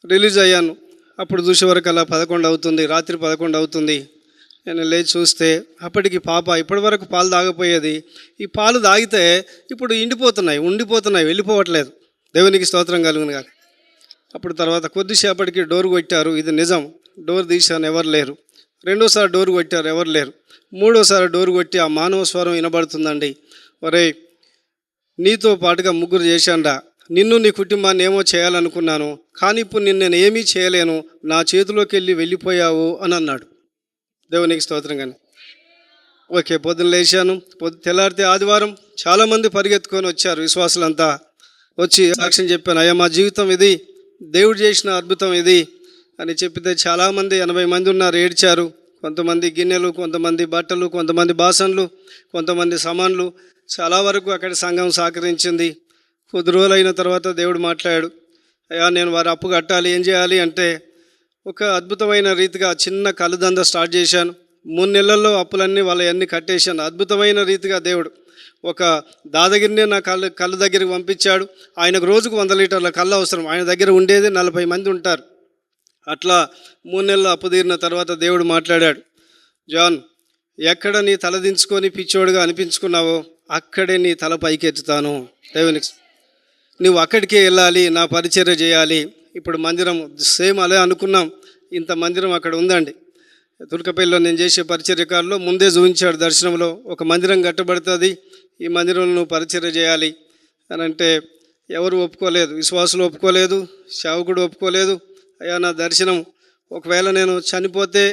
[SPEAKER 1] రిలీజ్ అయ్యాను. అప్పుడు చూసే వరకు అలా 11 అవుతుంది, రాత్రి 11 అవుతుంది. నేను లేచి చూస్తే అప్పటికి పాప ఇప్పటి వరకు పాలు తాగపోయేది, ఈ పాలు తాగితే ఇప్పుడు ఉండిపోతున్నాయి, వెళ్ళిపోవట్లేదు. దేవునికి స్తోత్రం కలుగును గాక. అప్పుడు తర్వాత కొద్దిసేపటికి డోర్ కొట్టారు, ఇది నిజం. డోర్ తీశాను, ఎవరు లేరు. రెండోసారి డోర్ కొట్టారు, ఎవరు లేరు. మూడోసారి డోర్ కొట్టి ఆ మానవ స్వరం వినబడుతుందండి, ఒరే నీతో పాటుగా 3 చేశాండా, నిన్ను నీ కుటుంబాన్ని ఏమో చేయాలనుకున్నాను, కానీ ఇప్పుడు నేను ఏమీ చేయలేను, నా చేతిలోకి వెళ్ళిపోయావు అని అన్నాడు. దేవునికి స్తోత్రం. కానీ ఓకే, పొద్దున్న లేచాను. తెల్లారితే ఆదివారం, చాలామంది పరిగెత్తుకొని వచ్చారు, విశ్వాసులంతా వచ్చి సాక్ష్యం చెప్పాను, అయ్యా మా జీవితం ఇది, దేవుడు చేసిన అద్భుతం ఇది అని చెప్పితే చాలామంది 80 మంది ఉన్నారు, ఏడ్చారు. కొంతమంది గిన్నెలు, కొంతమంది బట్టలు, కొంతమంది బాసన్లు, కొంతమంది సామాన్లు, చాలా వరకు అక్కడ సంఘం సహకరించింది. కొద్ది రోజులు అయిన తర్వాత దేవుడు మాట్లాడాడు, అయ్యా నేను వారి అప్పు కట్టాలి, ఏం చేయాలి అంటే ఒక అద్భుతమైన రీతిగా చిన్న కళ్ళుదంద స్టార్ట్ చేశాను. 3 నెలల్లో అప్పులన్నీ వాళ్ళన్నీ కట్టేశాను. అద్భుతమైన రీతిగా దేవుడు ఒక దాదాగిరినే నా కళ్ళు దగ్గరికి పంపించాడు. ఆయనకు రోజుకు 100 లీటర్ల కళ్ళు అవసరం, ఆయన దగ్గర ఉండేది 40 మంది ఉంటారు. అట్లా 3 నెలలు అప్పు తీరిన తర్వాత దేవుడు మాట్లాడాడు, జాన్ ఎక్కడ నీ తల దించుకొని పిచ్చోడుగా అనిపించుకున్నావో అక్కడే నీ తల పైకెత్తుతాను. దేవునికి నువ్వు అక్కడికే వెళ్ళాలి, నా పరిచర్య చేయాలి. ఇప్పుడు మందిరం సేమ్ అలా అనుకున్నాం, ఇంత మందిరం అక్కడ ఉందండి. తుర్కపల్లిలో నేను చేసే పరిచర్యకారులో ముందే చూపించాడు దర్శనంలో, ఒక మందిరం కట్టబడుతుంది, ఈ మందిరంలో నువ్వు పరిచర్య చేయాలి అని అంటే ఎవరు ఒప్పుకోలేదు, విశ్వాసులు ఒప్పుకోలేదు, సేవకుడు ఒప్పుకోలేదు. అయ్యా నా దర్శనం, ఒకవేళ నేను చనిపోతే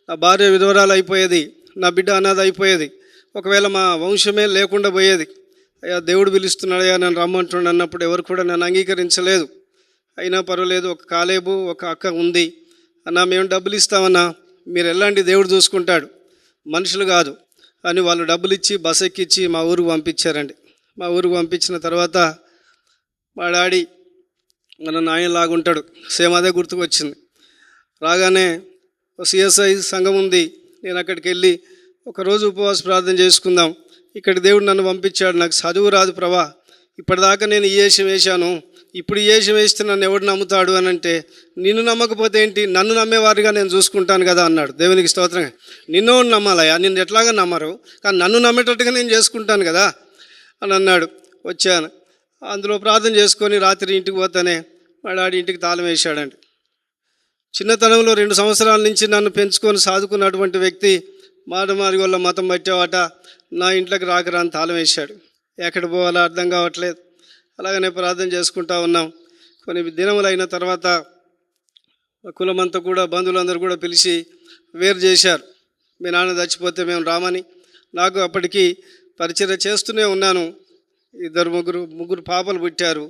[SPEAKER 1] నా భార్య విధవరాలు అయిపోయేది, నా బిడ్డ అనాథ అయిపోయేది, ఒకవేళ మా వంశమే లేకుండా పోయేది. అయ్యా దేవుడు పిలుస్తున్నాడయ్యా నన్ను రమ్మంటున్నాడు అన్నప్పుడు ఎవరు కూడా నన్ను అంగీకరించలేదు. అయినా పర్వాలేదు, ఒక కాలేబు ఒక అక్క ఉంది అన్న, మేము డబ్బులు ఇస్తామన్నా, మీరు వెళ్ళండి దేవుడు చూసుకుంటాడు, మనుషులు కాదు అని వాళ్ళు డబ్బులు ఇచ్చి బస్ ఎక్కించి మా ఊరికి పంపించారండి. మా ఊరికి పంపించిన తర్వాత మా డాడీ మన నాయనలాగుంటాడు, సేమ్ అదే గుర్తుకు వచ్చింది. రాగానే సిఎస్ఐ సంఘం ఉంది, నేను అక్కడికి వెళ్ళి ఒకరోజు ఉపవాస ప్రార్థన చేసుకుందాం, ఇక్కడ దేవుడు నన్ను పంపించాడు, నాకు చదువు రాదు ప్రభా, ఇప్పటిదాకా నేను ఈ వేషం వేశాను, ఇప్పుడు ఈ వేషం వేస్తే నన్ను ఎవడు నమ్ముతాడు అని అంటే, నిన్ను నమ్మకపోతే ఏంటి, నన్ను నమ్మేవారిగా నేను చూసుకుంటాను కదా అన్నాడు. దేవునికి స్తోత్రంగా. నిన్ను నమ్మాలయ్యా, నిన్ను ఎట్లాగా నమ్మరు, కానీ నన్ను నమ్మేటట్టుగా నేను చేసుకుంటాను కదా అని అన్నాడు. వచ్చాను, అందులో ప్రార్థన చేసుకొని రాత్రి ఇంటికి పోతానే మా డాడీ ఇంటికి తాళం వేశాడండి. చిన్నతనంలో 2 సంవత్సరాల నుంచి నన్ను పెంచుకొని సాదుకున్నటువంటి వ్యక్తి మాటమారి వల్ల మతం పట్టేవాట, నా ఇంట్లోకి రాకరాని తాళం వేశాడు. ఎక్కడ పోవాలో అర్థం కావట్లేదు. అలాగనే ప్రార్థన చేసుకుంటా ఉన్నాం. కొన్ని దినములు అయిన తర్వాత కులమంతా కూడా, బంధువులందరూ కూడా పిలిచి వేరు చేశారు. మీ నాన్న చచ్చిపోతే మేము రామని. నాకు అప్పటికి పరిచర్య చేస్తూనే ఉన్నాను. ముగ్గురు పాపలు పుట్టారు.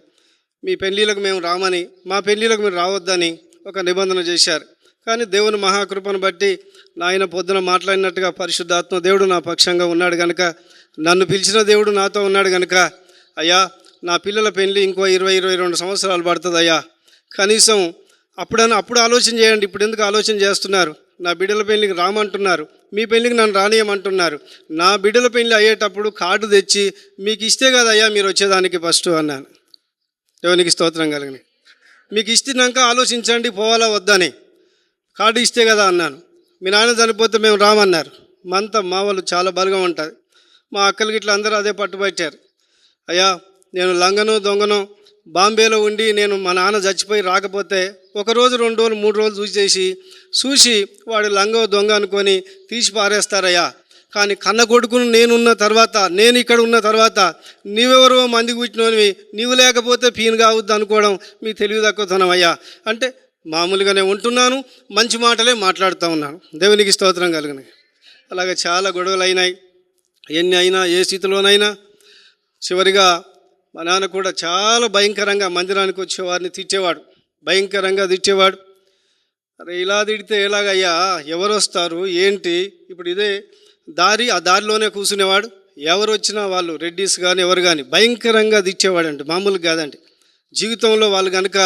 [SPEAKER 1] మీ పెళ్ళిళ్ళకు మేము రామని, మా పెళ్ళిళ్ళకు మీరు రావద్దని ఒక నిబంధన చేశారు. కానీ దేవుని మహాకృపను బట్టి నాయన పొద్దున మాట్లాడినట్టుగా పరిశుద్ధాత్మ దేవుడు నా పక్షంగా ఉన్నాడు కనుక, నన్ను పిలిచిన దేవుడు నాతో ఉన్నాడు కనుక, అయ్యా నా పిల్లల పెళ్ళి ఇంకో 22 సంవత్సరాలు పడుతుంది అయ్యా, కనీసం అప్పుడు ఆలోచన చేయండి, ఇప్పుడు ఎందుకు ఆలోచన చేస్తున్నారు? నా బిడ్డల పెళ్ళికి రామంటున్నారు, మీ పెళ్ళికి నన్ను రానియమంటున్నారు. నా బిడ్డల పెళ్ళి అయ్యేటప్పుడు కార్డు తెచ్చి మీకు ఇస్తే కదా అయ్యా మీరు వచ్చేదానికి ఫస్ట్ అన్నాను. దేవునికి స్తోత్రం కలిగిన. మీకు ఇచ్చినాక ఆలోచించండి పోవాలా వద్దని, కార్డు ఇస్తే కదా అన్నాను. మీ నాన్న చనిపోతే మేము రామన్నారు. మా వాళ్ళు చాలా బలగా ఉంటుంది. మా అక్కలకి ఇట్లా అందరూ అదే పట్టుబట్టారు. అయ్యా నేను లంగను దొంగను బాంబేలో ఉండి నేను మా నాన్న చచ్చిపోయి రాకపోతే 1 రోజు 2 రోజులు 3 రోజులు చూసి వాడు లంగో దొంగ అనుకొని తీసి పారేస్తారయ్యా. కానీ కన్న కొడుకును నేను ఇక్కడ ఉన్న తర్వాత నీవెవరో మందికి పుట్టినోనివి, నీవు లేకపోతే పీను కావద్దు అనుకోవడం మీ తెలివి తక్కువతనం అయ్యా అంటే, మామూలుగానే ఉంటున్నాను, మంచి మాటలే మాట్లాడుతూ ఉన్నాను. దేవునికి స్తోత్రం కలిగినాయి. అలాగే చాలా గొడవలు అయినాయి. ఎన్ని అయినా ఏ స్థితిలోనైనా చివరిగా మా నాన్న కూడా చాలా భయంకరంగా మందిరానికి వచ్చేవారిని తిట్టేవాడు, భయంకరంగా తిట్టేవాడు. అరే ఇలా తిడితే ఎలాగయ్యా, ఎవరు వస్తారు ఏంటి? ఇప్పుడు ఇదే దారి, ఆ దారిలోనే కూర్చునేవాడు. ఎవరు వచ్చినా వాళ్ళు రెడ్డిస్ కానీ ఎవరు కానీ భయంకరంగా తిట్టేవాడండి, మామూలుగా కాదండి. జీవితంలో వాళ్ళు కనుక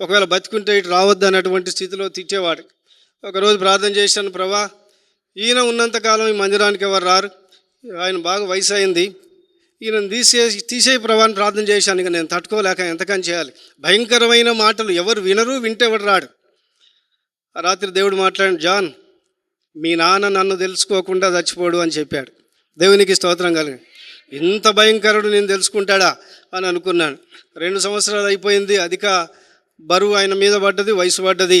[SPEAKER 1] ఒకవేళ బతికుంటే ఇటు రావద్దు అన్నటువంటి స్థితిలో తిట్టేవాడు. ఒకరోజు ప్రార్థన చేశాను, ప్రభా ఈయన ఉన్నంతకాలం ఈ మందిరానికి ఎవరు రారు, ఆయన బాగా వయసు అయింది, ఈయనను తీసేయి ప్రభా అని ప్రార్థన చేశాను. ఇక నేను తట్టుకోలేక ఎంతకని చేయాలి. భయంకరమైన మాటలు, ఎవరు వినరు, వింటే ఎవరు రాడు. ఆ రాత్రి దేవుడు మాట్లాడి, జాన్ మీ నాన్న నన్ను తెలుసుకోకుండా చచ్చిపోడు అని చెప్పాడు. దేవునికి స్తోత్రం కలిగి. ఇంత భయంకరుడు నేను తెలుసుకుంటాడా అని అనుకున్నాను. 2 సంవత్సరాలు అయిపోయింది, అధిక బరువు ఆయన మీద పడ్డది, వయసు పడ్డది.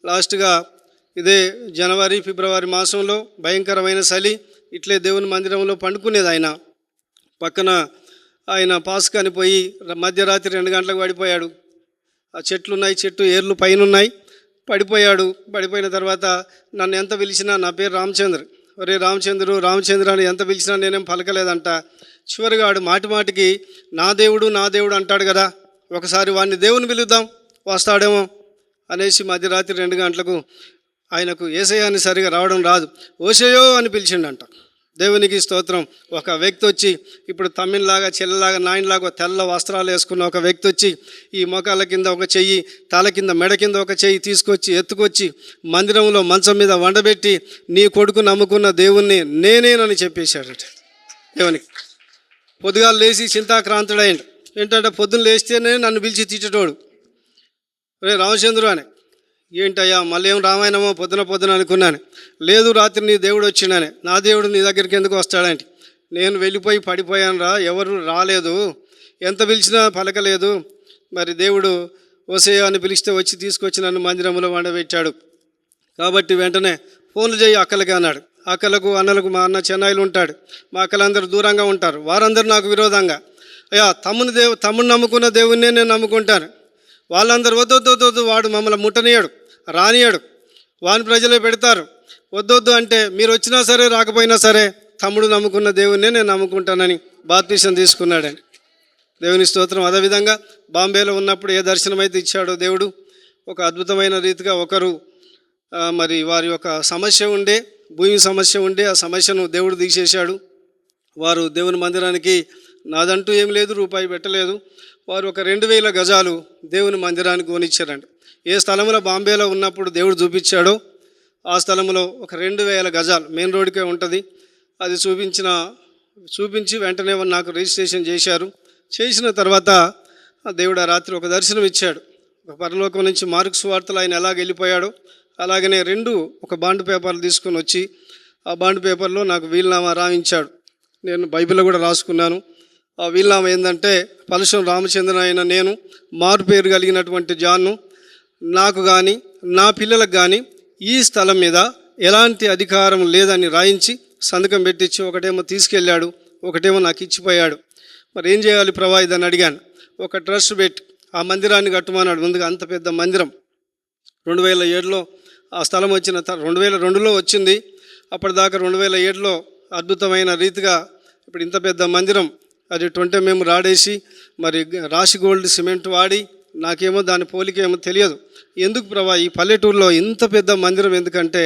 [SPEAKER 1] లాస్ట్గా ఇదే జనవరి ఫిబ్రవరి మాసంలో భయంకరమైన చలి, ఇట్లే దేవుని మందిరంలో పండుకునేది ఆయన. పక్కన ఆయన పాస్కాని పోయి మధ్యరాత్రి 2 గంటలకు పడిపోయాడు. ఆ చెట్టు ఏర్లు పైన ఉన్నాయి, పడిపోయాడు. పడిపోయిన తర్వాత నన్ను ఎంత పిలిచినా, నా పేరు రామచంద్ర, ఒరే రామచంద్ర అని ఎంత పిలిచినా నేనేం పలకలేదంట. చివరిగా వాడు మాటికి నా దేవుడు అంటాడు కదా, ఒకసారి వాడిని దేవుని పిలుద్దాం వస్తాడేమో అనేసి మధ్యరాత్రి 2 గంటలకు ఆయనకు యేసయ్య అని సరిగా రావడం రాదు, ఓషయో అని పిలిచిండంట. దేవునికి స్తోత్రం. ఒక వ్యక్తి వచ్చి, ఇప్పుడు తమ్మిన్లాగా చెల్లెలాగా నాయనలాగా తెల్ల వస్త్రాలు వేసుకున్న ఒక వ్యక్తి వచ్చి ఈ మోకాళ్ళ కింద ఒక చెయ్యి, తల కింద మెడ కింద ఒక చెయ్యి తీసుకొచ్చి ఎత్తుకొచ్చి మందిరంలో మంచం మీద వండబెట్టి, నీ కొడుకు నమ్ముకున్న దేవుణ్ణి నేనేనని చెప్పేశాడట. దేవునికి పొద్దుగాలు లేచి చింతాక్రాంతుడైండు. ఏంటంటే పొద్దున్న లేస్తేనే నన్ను పిలిచి తిట్టేటోడు, రే రామచంద్రు అని. ఏంటయ్యా మళ్ళీ ఏం రామాయణమో పొద్దున అనుకున్నాను. లేదు రాత్రి నీ దేవుడు వచ్చిండని. నా దేవుడు నీ దగ్గరికి ఎందుకు వస్తాడంటే, నేను వెళ్ళిపోయి పడిపోయాను రా, ఎవరు రాలేదు, ఎంత పిలిచినా పలకలేదు. మరి దేవుడు ఓసేయ అని పిలిస్తే వచ్చి తీసుకొచ్చి నన్ను మందిరంలో వండబెట్టాడు. కాబట్టి వెంటనే ఫోన్లు చేయి అక్కలకి అన్నాడు. అక్కలకు అన్నలకు, మా అన్న చెన్నైలో ఉంటాడు, మా అక్కలందరూ దూరంగా ఉంటారు, వారందరూ నాకు విరోధంగా. అయ్యా తమ్ముడు నమ్ముకున్న దేవుణ్ణే నేను నమ్ముకుంటాను, వాళ్ళందరూ వద్దొద్దు, వాడు మమ్మల్ని ముట్టనీయడు, రానియడు, వాని ప్రజలే పెడతారు, వద్దొద్దు అంటే మీరు వచ్చినా సరే రాకపోయినా సరే తమ్ముడు నమ్ముకున్న దేవుణ్ణే నేను నమ్ముకుంటానని బాప్తీసం తీసుకున్నాడని. దేవుని స్తోత్రం. అదేవిధంగా బాంబేలో ఉన్నప్పుడు ఏ దర్శనం అయితే ఇచ్చాడో దేవుడు, ఒక అద్భుతమైన రీతిగా ఒకరు మరి వారి యొక్క సమస్య ఉండే, భూమి సమస్య ఉండే, ఆ సమస్యను దేవుడు తీసేశాడు. వారు దేవుని మందిరానికి, నాదంటూ ఏం లేదు, రూపాయి పెట్టలేదు, వారు ఒక 2000 గజాలు దేవుని మందిరానికి కొనిచ్చారండి. ఏ స్థలంలో బాంబేలో ఉన్నప్పుడు దేవుడు చూపించాడో ఆ స్థలంలో ఒక 2000 గజాలు మెయిన్ రోడ్కే ఉంటుంది. అది చూపించి వెంటనే నాకు రిజిస్ట్రేషన్ చేశారు. చేసిన తర్వాత దేవుడు ఆ రాత్రి ఒక దర్శనం ఇచ్చాడు. ఒక పరలోకం నుంచి మార్కు సువార్తలు ఆయన ఎలాగ వెళ్ళిపోయాడో అలాగనే ఒక బాండ్ పేపర్లు తీసుకొని వచ్చి ఆ బాండ్ పేపర్లో నాకు వీలునామా రాయించాడు. నేను బైబిల్లో కూడా రాసుకున్నాను. ఆ వీలునామా ఏంటంటే, పలుశం రామచంద్ర అయిన నేను, మారు పేరు కలిగినటువంటి జాన్ను, నాకు కానీ నా పిల్లలకు కానీ ఈ స్థలం మీద ఎలాంటి అధికారం లేదని రాయించి సంతకం పెట్టించి, ఒకటేమో తీసుకెళ్ళాడు, ఒకటేమో నాకు ఇచ్చిపోయాడు. మరి ఏం చేయాలి ప్రభా ఇదని అడిగాను. ఒక ట్రస్ట్ పెట్టి ఆ మందిరాన్ని కట్టుమన్నాడు. ముందుగా అంత పెద్ద మందిరం 2007లో ఆ స్థలం వచ్చిన 2002లో వచ్చింది. అప్పటిదాకా 2007లో అద్భుతమైన రీతిగా ఇప్పుడు ఇంత పెద్ద మందిరం అది 20 మేము రాడేసి మరి రాశి గోల్డ్ సిమెంట్ వాడి నాకేమో దాని పోలిక ఏమో తెలియదు. ఎందుకు ప్రభా ఈ పల్లెటూరులో ఇంత పెద్ద మందిరం ఎందుకంటే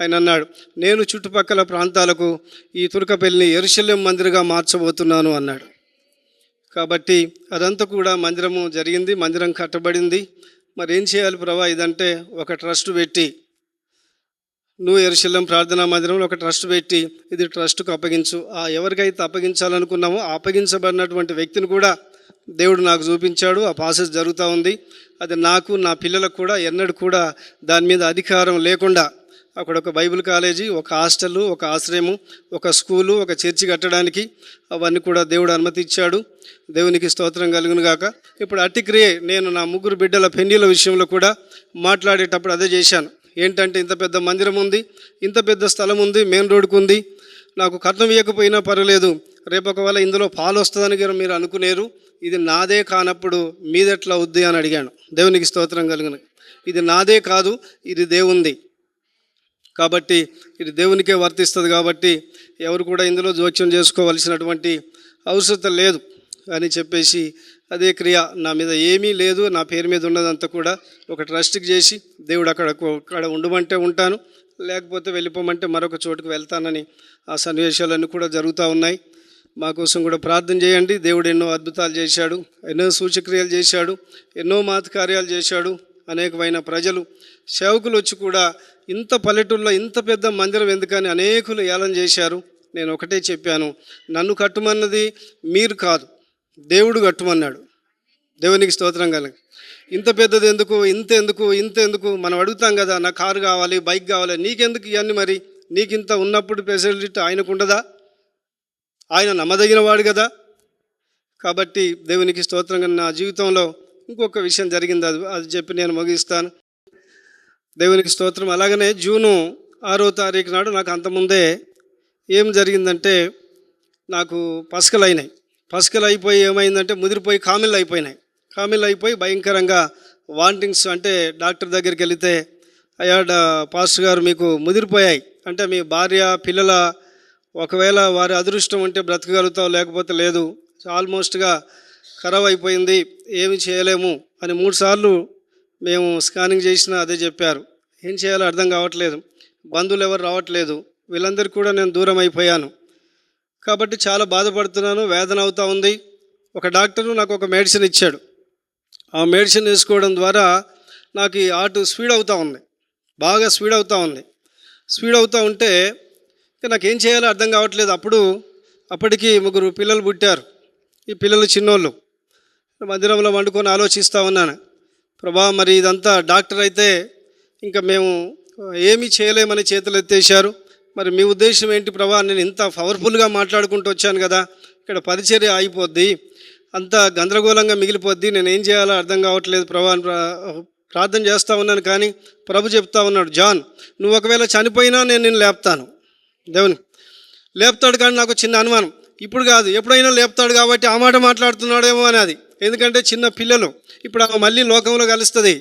[SPEAKER 1] ఆయన అన్నాడు, నేను చుట్టుపక్కల ప్రాంతాలకు ఈ తుర్కపల్లిని యెరూషలేం మందిరంగా మార్చబోతున్నాను అన్నాడు. కాబట్టి అదంతా కూడా మందిరము జరిగింది, మందిరం కట్టబడింది. మరి ఏం చేయాలి ప్రభా ఇదంటే ఒక ట్రస్ట్ పెట్టి, నువ్వు యెరూషలేం ప్రార్థనా మందిరంలో ఒక ట్రస్ట్ పెట్టి ఇది ట్రస్ట్కు అప్పగించు. ఎవరికైతే అప్పగించాలనుకున్నామో అప్పగించబడినటువంటి వ్యక్తిని కూడా దేవుడు నాకు చూపించాడు. ఆ ప్రాసెస్ జరుగుతూ ఉంది. అది నాకు నా పిల్లలకు కూడా ఎన్నడూ కూడా దాని మీద అధికారం లేకుండా అక్కడ ఒక బైబిల్ కాలేజీ, ఒక హాస్టల్, ఒక ఆశ్రయము, ఒక స్కూలు, ఒక చర్చి కట్టడానికి అవన్నీ కూడా దేవుడు అనుమతి ఇచ్చాడు. దేవునికి స్తోత్రం కలుగును గాక. ఇప్పుడు అట్టి క్రియ నేను నా 3 బిడ్డల పెళ్లిల విషయంలో కూడా మాట్లాడేటప్పుడు అదే చేశాను. ఏంటంటే ఇంత పెద్ద మందిరం ఉంది, ఇంత పెద్ద స్థలం ఉంది, మెయిన్ రోడ్కు ఉంది, నాకు కట్నం ఇవ్వకపోయినా పర్వాలేదు, రేపు ఒకవేళ ఇందులో పాలు వస్తుందని మీరు అనుకునేరు, ఇది నాదే కానప్పుడు మీదెట్లా వద్ది అని అడిగాను. దేవునికి స్తోత్రం కలుగును. ఇది నాదే కాదు, ఇది దేవుంది కాబట్టి ఇది దేవునికే వర్తిస్తుంది. కాబట్టి ఎవరు కూడా ఇందులో జోక్యం చేసుకోవలసినటువంటి అవసరం లేదు అని చెప్పేసి అదే క్రియ నా మీద ఏమీ లేదు, నా పేరు మీద ఉన్నదంతా కూడా ఒక ట్రస్ట్కి చేసి దేవుడు అక్కడ ఉండమంటే ఉంటాను, లేకపోతే వెళ్ళిపోమంటే మరొక చోటుకు వెళ్తానని ఆ సన్నివేశాలన్నీ కూడా జరుగుతూ ఉన్నాయి. మా కోసం కూడా ప్రార్థన చేయండి. దేవుడు ఎన్నో అద్భుతాలు చేశాడు, ఎన్నో సూచక్రియలు చేశాడు, ఎన్నో కార్యాలు చేశాడు. అనేకమైన ప్రజలు సేవకులు వచ్చి కూడా ఇంత పల్లెటూరులో ఇంత పెద్ద మందిరం ఎందుకని అనేకులు ఏలం చేశారు. నేను ఒకటే చెప్పాను, నన్ను కట్టుమన్నది మీరు కాదు, దేవుడు కట్టుమన్నాడు. దేవునికి స్తోత్రం కలగ. ఇంత పెద్దది ఎందుకు, ఇంత ఎందుకు మనం అడుగుతాం కదా, నా కారు కావాలి, బైక్ కావాలి, నీకెందుకు ఇవన్నీ? మరి నీకు ఇంత ఉన్నప్పుడు ఫెసిలిటీ ఆయనకు ఉండదా? ఆయన నమ్మదగిన వాడు కదా. కాబట్టి దేవునికి స్తోత్రంగా నా జీవితంలో ఇంకొక విషయం జరిగింది, అది చెప్పి నేను ముగిస్తాను. దేవునికి స్తోత్రం. అలాగనే జూను 6వ తారీఖు నాడు నాకు అంతకుముందే ఏం జరిగిందంటే నాకు పసకలు అయినాయి. పసకలు అయిపోయి ఏమైందంటే ముదిరిపోయి కామిళ్ళు అయిపోయి భయంకరంగా వాంటింగ్స్. అంటే డాక్టర్ దగ్గరికి వెళితే అయ్యా పాస్టర్ గారు మీకు ముదిరిపోయాయి, అంటే మీ భార్య పిల్లల ఒకవేళ వారి అదృష్టం ఉంటే బ్రతకగలుగుతావు, లేకపోతే లేదు, ఆల్మోస్ట్గా ఖరాబ్ అయిపోయింది, ఏమి చేయలేము అని 3 సార్లు మేము స్కానింగ్ చేసినా అదే చెప్పారు. ఏం చేయాలో అర్థం కావట్లేదు, బంధువులు ఎవరు రావట్లేదు, వీళ్ళందరికీ కూడా నేను దూరం అయిపోయాను. కాబట్టి చాలా బాధపడుతున్నాను, వేదన అవుతూ ఉంది. ఒక డాక్టరు నాకు ఒక మెడిసిన్ ఇచ్చాడు. ఆ మెడిసిన్ వేసుకోవడం ద్వారా నాకు ఈ హార్ట్ స్పీడ్ అవుతూ ఉంది, బాగా స్పీడ్ అవుతూ ఉంటే నాకేం చేయాలో అర్థం కావట్లేదు. అప్పటికి 3 పిల్లలు పుట్టారు. ఈ పిల్లలు చిన్నోళ్ళు. మందిరంలో వండుకొని ఆలోచిస్తూ ఉన్నాను, ప్రభా మరి ఇదంతా డాక్టర్ అయితే ఇంకా మేము ఏమీ చేయలేమని చేతులు ఎత్తేసారు, మరి మీ ఉద్దేశం ఏంటి ప్రభా? నేను ఇంత పవర్ఫుల్గా మాట్లాడుకుంటూ వచ్చాను కదా, ఇక్కడ పరిచర్య అయిపోద్ది, అంత గందరగోళంగా మిగిలిపోద్ది, నేను ఏం చేయాలో అర్థం కావట్లేదు ప్రభా అని ప్రార్థన చేస్తూ ఉన్నాను. కానీ ప్రభు చెప్తా ఉన్నాడు, జాన్ నువ్వు ఒకవేళ చనిపోయినా నేను నిన్ను లేపుతాను. దేవుని లేపుతాడు. కానీ నాకు చిన్న అనుమానం, ఇప్పుడు కాదు ఎప్పుడైనా లేపుతాడు కాబట్టి ఆ మాట మాట్లాడుతున్నాడేమో అనేది. ఎందుకంటే చిన్న పిల్లలు, ఇప్పుడు ఆమె మళ్ళీ లోకంలో కలుస్తుంది,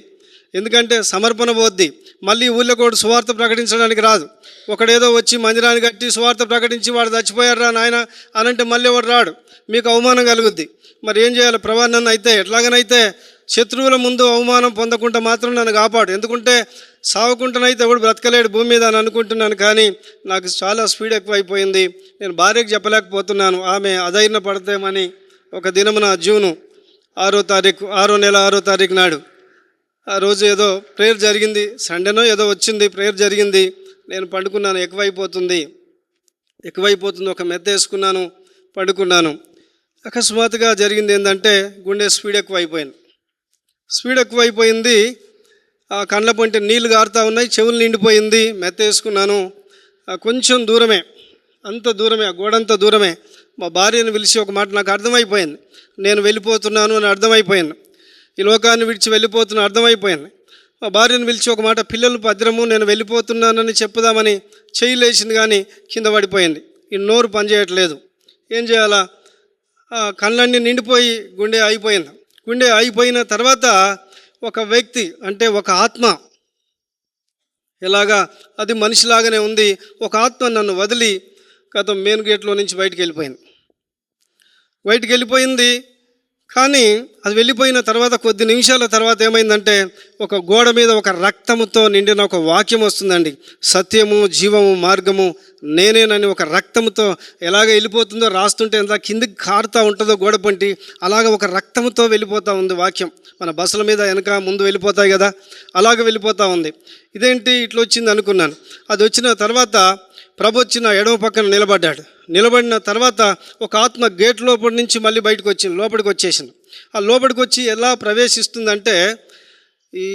[SPEAKER 1] ఎందుకంటే సమర్పణ పోద్ది, మళ్ళీ ఊళ్ళో కూడా సువార్త ప్రకటించడానికి రాదు. ఒకడేదో వచ్చి మందిరాన్ని కట్టి సువార్త ప్రకటించి వాడు చచ్చిపోయారా నాయన అనంటే మళ్ళీ ఎవడు రాడు, మీకు అవమానం కలుగుద్ది. మరి ఏం చేయాలి ప్రభా? నన్ను అయితే ఎట్లాగనైతే శత్రువుల ముందు అవమానం పొందకుండా మాత్రం నన్ను కాపాడు, ఎందుకంటే సావకుండానైతే ఎవడు బ్రతకలేడు భూమి మీద అని అనుకుంటున్నాను. కానీ నాకు చాలా స్పీడ్ ఎక్కువైపోయింది, నేను భార్యకు చెప్పలేకపోతున్నాను, ఆమె అధైర్య పడతామని. ఒక దినమున జూను 6వ నెల 6వ తారీఖు నాడు ఆ రోజు ఏదో ప్రేయర్ జరిగింది, సండేనో ఏదో వచ్చింది, ప్రేయర్ జరిగింది. నేను పండుకున్నాను, ఎక్కువైపోతుంది, ఒక మెత్త వేసుకున్నాను, పండుకున్నాను. అకస్మాత్తుగా జరిగింది ఏంటంటే గుండె స్పీడ్ ఎక్కువైపోయింది. ఆ కళ్ళ పొంటి నీళ్లు గారుతూ ఉన్నాయి, చెవులు నిండిపోయింది. మెత్త వేసుకున్నాను. కొంచెం దూరమే, అంత దూరమే, ఆ గోడంత దూరమే. మా భార్యను పిలిచి ఒక మాట నాకు అర్థమైపోయింది, నేను వెళ్ళిపోతున్నాను అని అర్థమైపోయింది, ఈ లోకాన్ని విడిచి వెళ్ళిపోతున్నా అర్థమైపోయింది. మా భార్యను పిలిచి ఒక మాట, పిల్లలు భద్రము, నేను వెళ్ళిపోతున్నానని చెప్పుదామని చెయ్యి లేచింది, కానీ కింద పడిపోయింది. ఈ నోరు పనిచేయట్లేదు, ఏం చేయాలా? కళ్ళన్నీ నిండిపోయి గుండె అయిపోయిన తర్వాత ఒక వ్యక్తి, అంటే ఒక ఆత్మ, ఎలాగా అది మనిషిలాగానే ఉంది, ఒక ఆత్మ నన్ను వదిలి మెయిన్ గేట్లో నుంచి బయటికి వెళ్ళిపోయింది. బయటికి వెళ్ళిపోయింది. కానీ అది వెళ్ళిపోయిన తర్వాత కొద్ది నిమిషాల తర్వాత ఏమైందంటే ఒక గోడ మీద ఒక రక్తముతో నిండిన ఒక వాక్యం వస్తుందండి. సత్యము, జీవము, మార్గము నేనేనని ఒక రక్తముతో ఎలాగ వెళ్ళిపోతుందో రాస్తుంటే ఎంత కిందికి కారుతూ ఉంటుందో గోడ పంటి, అలాగ ఒక రక్తముతో వెళ్ళిపోతూ ఉంది వాక్యం. మన బస్సుల మీద వెనక ముందు వెళ్ళిపోతాయి కదా, అలాగ వెళ్ళిపోతూ ఉంది. ఇదేంటి ఇట్లా వచ్చింది అనుకున్నాను. అది వచ్చిన తర్వాత ప్రభు వచ్చిన ఎడమ పక్కన నిలబడ్డాడు. నిలబడిన తర్వాత ఒక ఆత్మ గేట్ లోపలి నుంచి మళ్ళీ బయటకు వచ్చింది, లోపలికి వచ్చేసింది. ఆ లోపలికి వచ్చి ఎలా ప్రవేశిస్తుందంటే, ఈ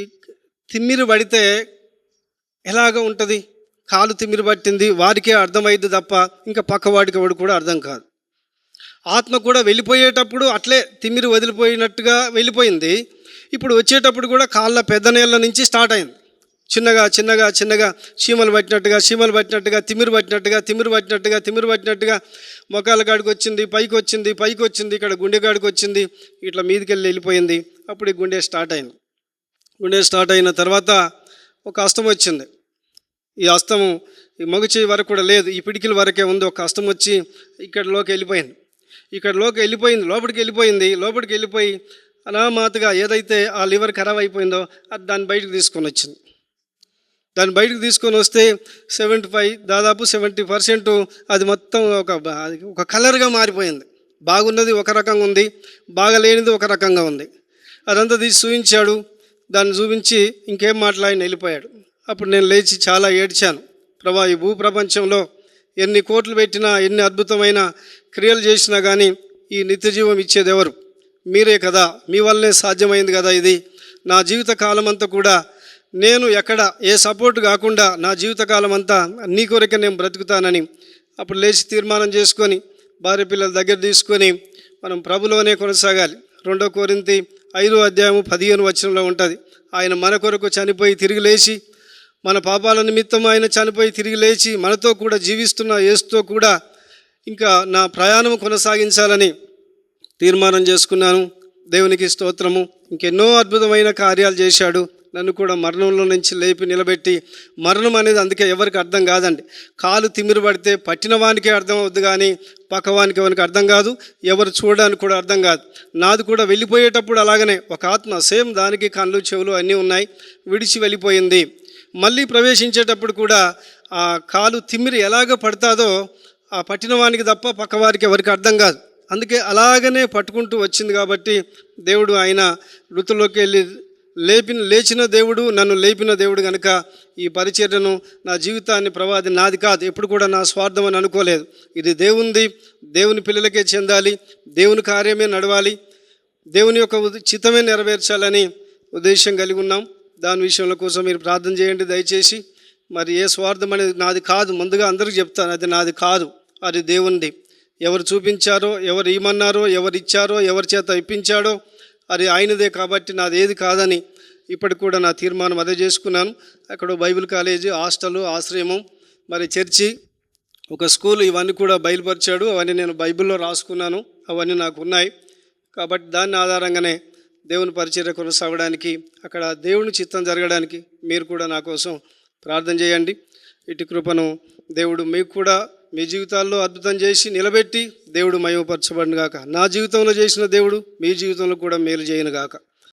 [SPEAKER 1] తిమ్మిరి పడితే ఎలాగ ఉంటుంది, కాలు తిమ్మిరి పట్టింది వారికే అర్థమైంది తప్ప ఇంకా పక్కవాడికి వాడు కూడా అర్థం కాదు. ఆత్మ కూడా వెళ్ళిపోయేటప్పుడు అట్లే తిమ్మిరి వదిలిపోయినట్టుగా వెళ్ళిపోయింది. ఇప్పుడు వచ్చేటప్పుడు కూడా కాళ్ళ పెద్ద నేళ్ళ నుంచి స్టార్ట్ అయింది. చిన్నగా చిన్నగా చిన్నగా చీమలు పట్టినట్టుగా తిమ్మిరి పట్టినట్టుగా మొకాల కాడికి వచ్చింది, పైకి వచ్చింది, ఇక్కడ గుండె కాడికి వచ్చింది, ఇట్లా మీదికి వెళ్ళిపోయింది. అప్పుడు ఈ గుండె స్టార్ట్ అయింది. గుండె స్టార్ట్ అయిన తర్వాత ఒక హస్తం వచ్చింది. ఈ హస్తము ఈ మగ చెయ్యి వరకు కూడా లేదు, ఈ పిడికిల వరకే ఉంది. ఒక హస్తం వచ్చి లోపలికి వెళ్ళిపోయి అనామాతగా ఏదైతే ఆ లివర్ ఖరాబ్ అయిపోయిందో అది దాన్ని బయటకు తీసుకొని వచ్చింది. దాన్ని బయటకు తీసుకొని వస్తే 70% అది మొత్తం ఒక కలర్గా మారిపోయింది. బాగున్నది ఒక రకంగా ఉంది, బాగలేనిది ఒక రకంగా ఉంది. అదంతా తీసి చూపించాడు. దాన్ని చూపించి ఇంకేం మాట్లాడిన వెళ్ళిపోయాడు. అప్పుడు నేను లేచి చాలా ఏడ్చాను. ప్రభా, ఈ భూప్రపంచంలో ఎన్ని కోట్లు పెట్టినా, ఎన్ని అద్భుతమైన క్రియలు చేసినా కానీ ఈ నిత్యజీవం ఇచ్చేది ఎవరు? మీరే కదా, మీ వల్లనే సాధ్యమైంది కదా ఇది. నా జీవిత కాలం అంతా కూడా నేను ఎక్కడ ఏ సపోర్ట్ కాకుండా నా జీవితకాలం అంతా నీ కొరకే నేను బ్రతుకుతానని అప్పుడు లేచి తీర్మానం చేసుకొని భార్య పిల్లల దగ్గర తీసుకొని మనం ప్రభులోనే కొనసాగాలి. 2 కొరింథీ 5:15 ఉంటుంది. ఆయన మన కొరకు చనిపోయి తిరిగి లేచి, మన పాపాల నిమిత్తం ఆయన చనిపోయి తిరిగి లేచి మనతో కూడా జీవిస్తున్న యేసుతో కూడా ఇంకా నా ప్రయాణం కొనసాగించాలని తీర్మానం చేసుకున్నాను. దేవునికి స్తోత్రము. ఇంకెన్నో అద్భుతమైన కార్యాలు చేశాడు. నన్ను కూడా మరణంలో నుంచి లేపి నిలబెట్టి, మరణం అనేది అందుకే ఎవరికి అర్థం కాదండి. కాలు తిమ్మిరి పడితే పట్టిన వానికే అర్థం అవుద్ది కానీ పక్కవానికి ఎవరికి అర్థం కాదు, ఎవరు చూడడానికి కూడా అర్థం కాదు. నాది కూడా వెళ్ళిపోయేటప్పుడు అలాగనే ఒక ఆత్మ సేమ్ దానికి కళ్ళు చెవులు అన్నీ ఉన్నాయి, విడిచి వెళ్ళిపోయింది. మళ్ళీ ప్రవేశించేటప్పుడు కూడా ఆ కాలు తిమ్మిరి ఎలాగ పడతాదో ఆ పట్టిన వానికి తప్ప పక్కవారికి ఎవరికి అర్థం కాదు. అందుకే అలాగనే పట్టుకుంటూ వచ్చింది. కాబట్టి దేవుడు ఆయన మృతుల్లోకి వెళ్ళి లేచిన దేవుడు, నన్ను లేపిన దేవుడు కనుక ఈ పరిచర్యను, నా జీవితాన్ని ప్రవాది నాది కాదు, ఎప్పుడు కూడా నా స్వార్థం అని అనుకోలేదు. ఇది దేవునిది, దేవుని పిల్లలకే చెందాలి, దేవుని కార్యమే నడవాలి, దేవుని యొక్క చిత్తమే నెరవేర్చాలని ఉద్దేశం కలిగి ఉన్నాం. దాని విషయంలో కోసం మీరు ప్రార్థన చేయండి దయచేసి. మరి ఏ స్వార్థం అనేది నాది కాదు, ముందుగా అందరికీ చెప్తాను, అది నాది కాదు, అది దేవునిది. ఎవరు చూపించారో, ఎవరు ఇమ్మన్నారో, ఎవరు ఇచ్చారో, ఎవరి చేత ఇప్పించాడో అది ఆయనదే. కాబట్టి నాది ఏది కాదని ఇప్పటికి కూడా నా తీర్మానం అదే చేసుకున్నాను. అక్కడ బైబిల్ కాలేజీ, హాస్టల్, ఆశ్రమం, మరి చర్చి, ఒక స్కూల్, ఇవన్నీ కూడా బయలుపరిచాడు. అవన్నీ నేను బైబిల్లో రాసుకున్నాను, అవన్నీ నాకు ఉన్నాయి. కాబట్టి దాని ఆధారంగానే దేవుని పరిచర్య కొనసాగడానికి, అక్కడ దేవుని చిత్తం జరగడానికి మీరు కూడా నా కోసం ప్రార్థన చేయండి. ఇటు కృపను దేవుడు మీకు కూడా మీ జీవితాల్లో అద్భుతం చేసి నిలబెట్టి దేవుడు మహిమపరచబడును గాక. నా జీవితంలో చేసిన దేవుడు మీ జీవితంలో కూడా మేలు చేయను గాక.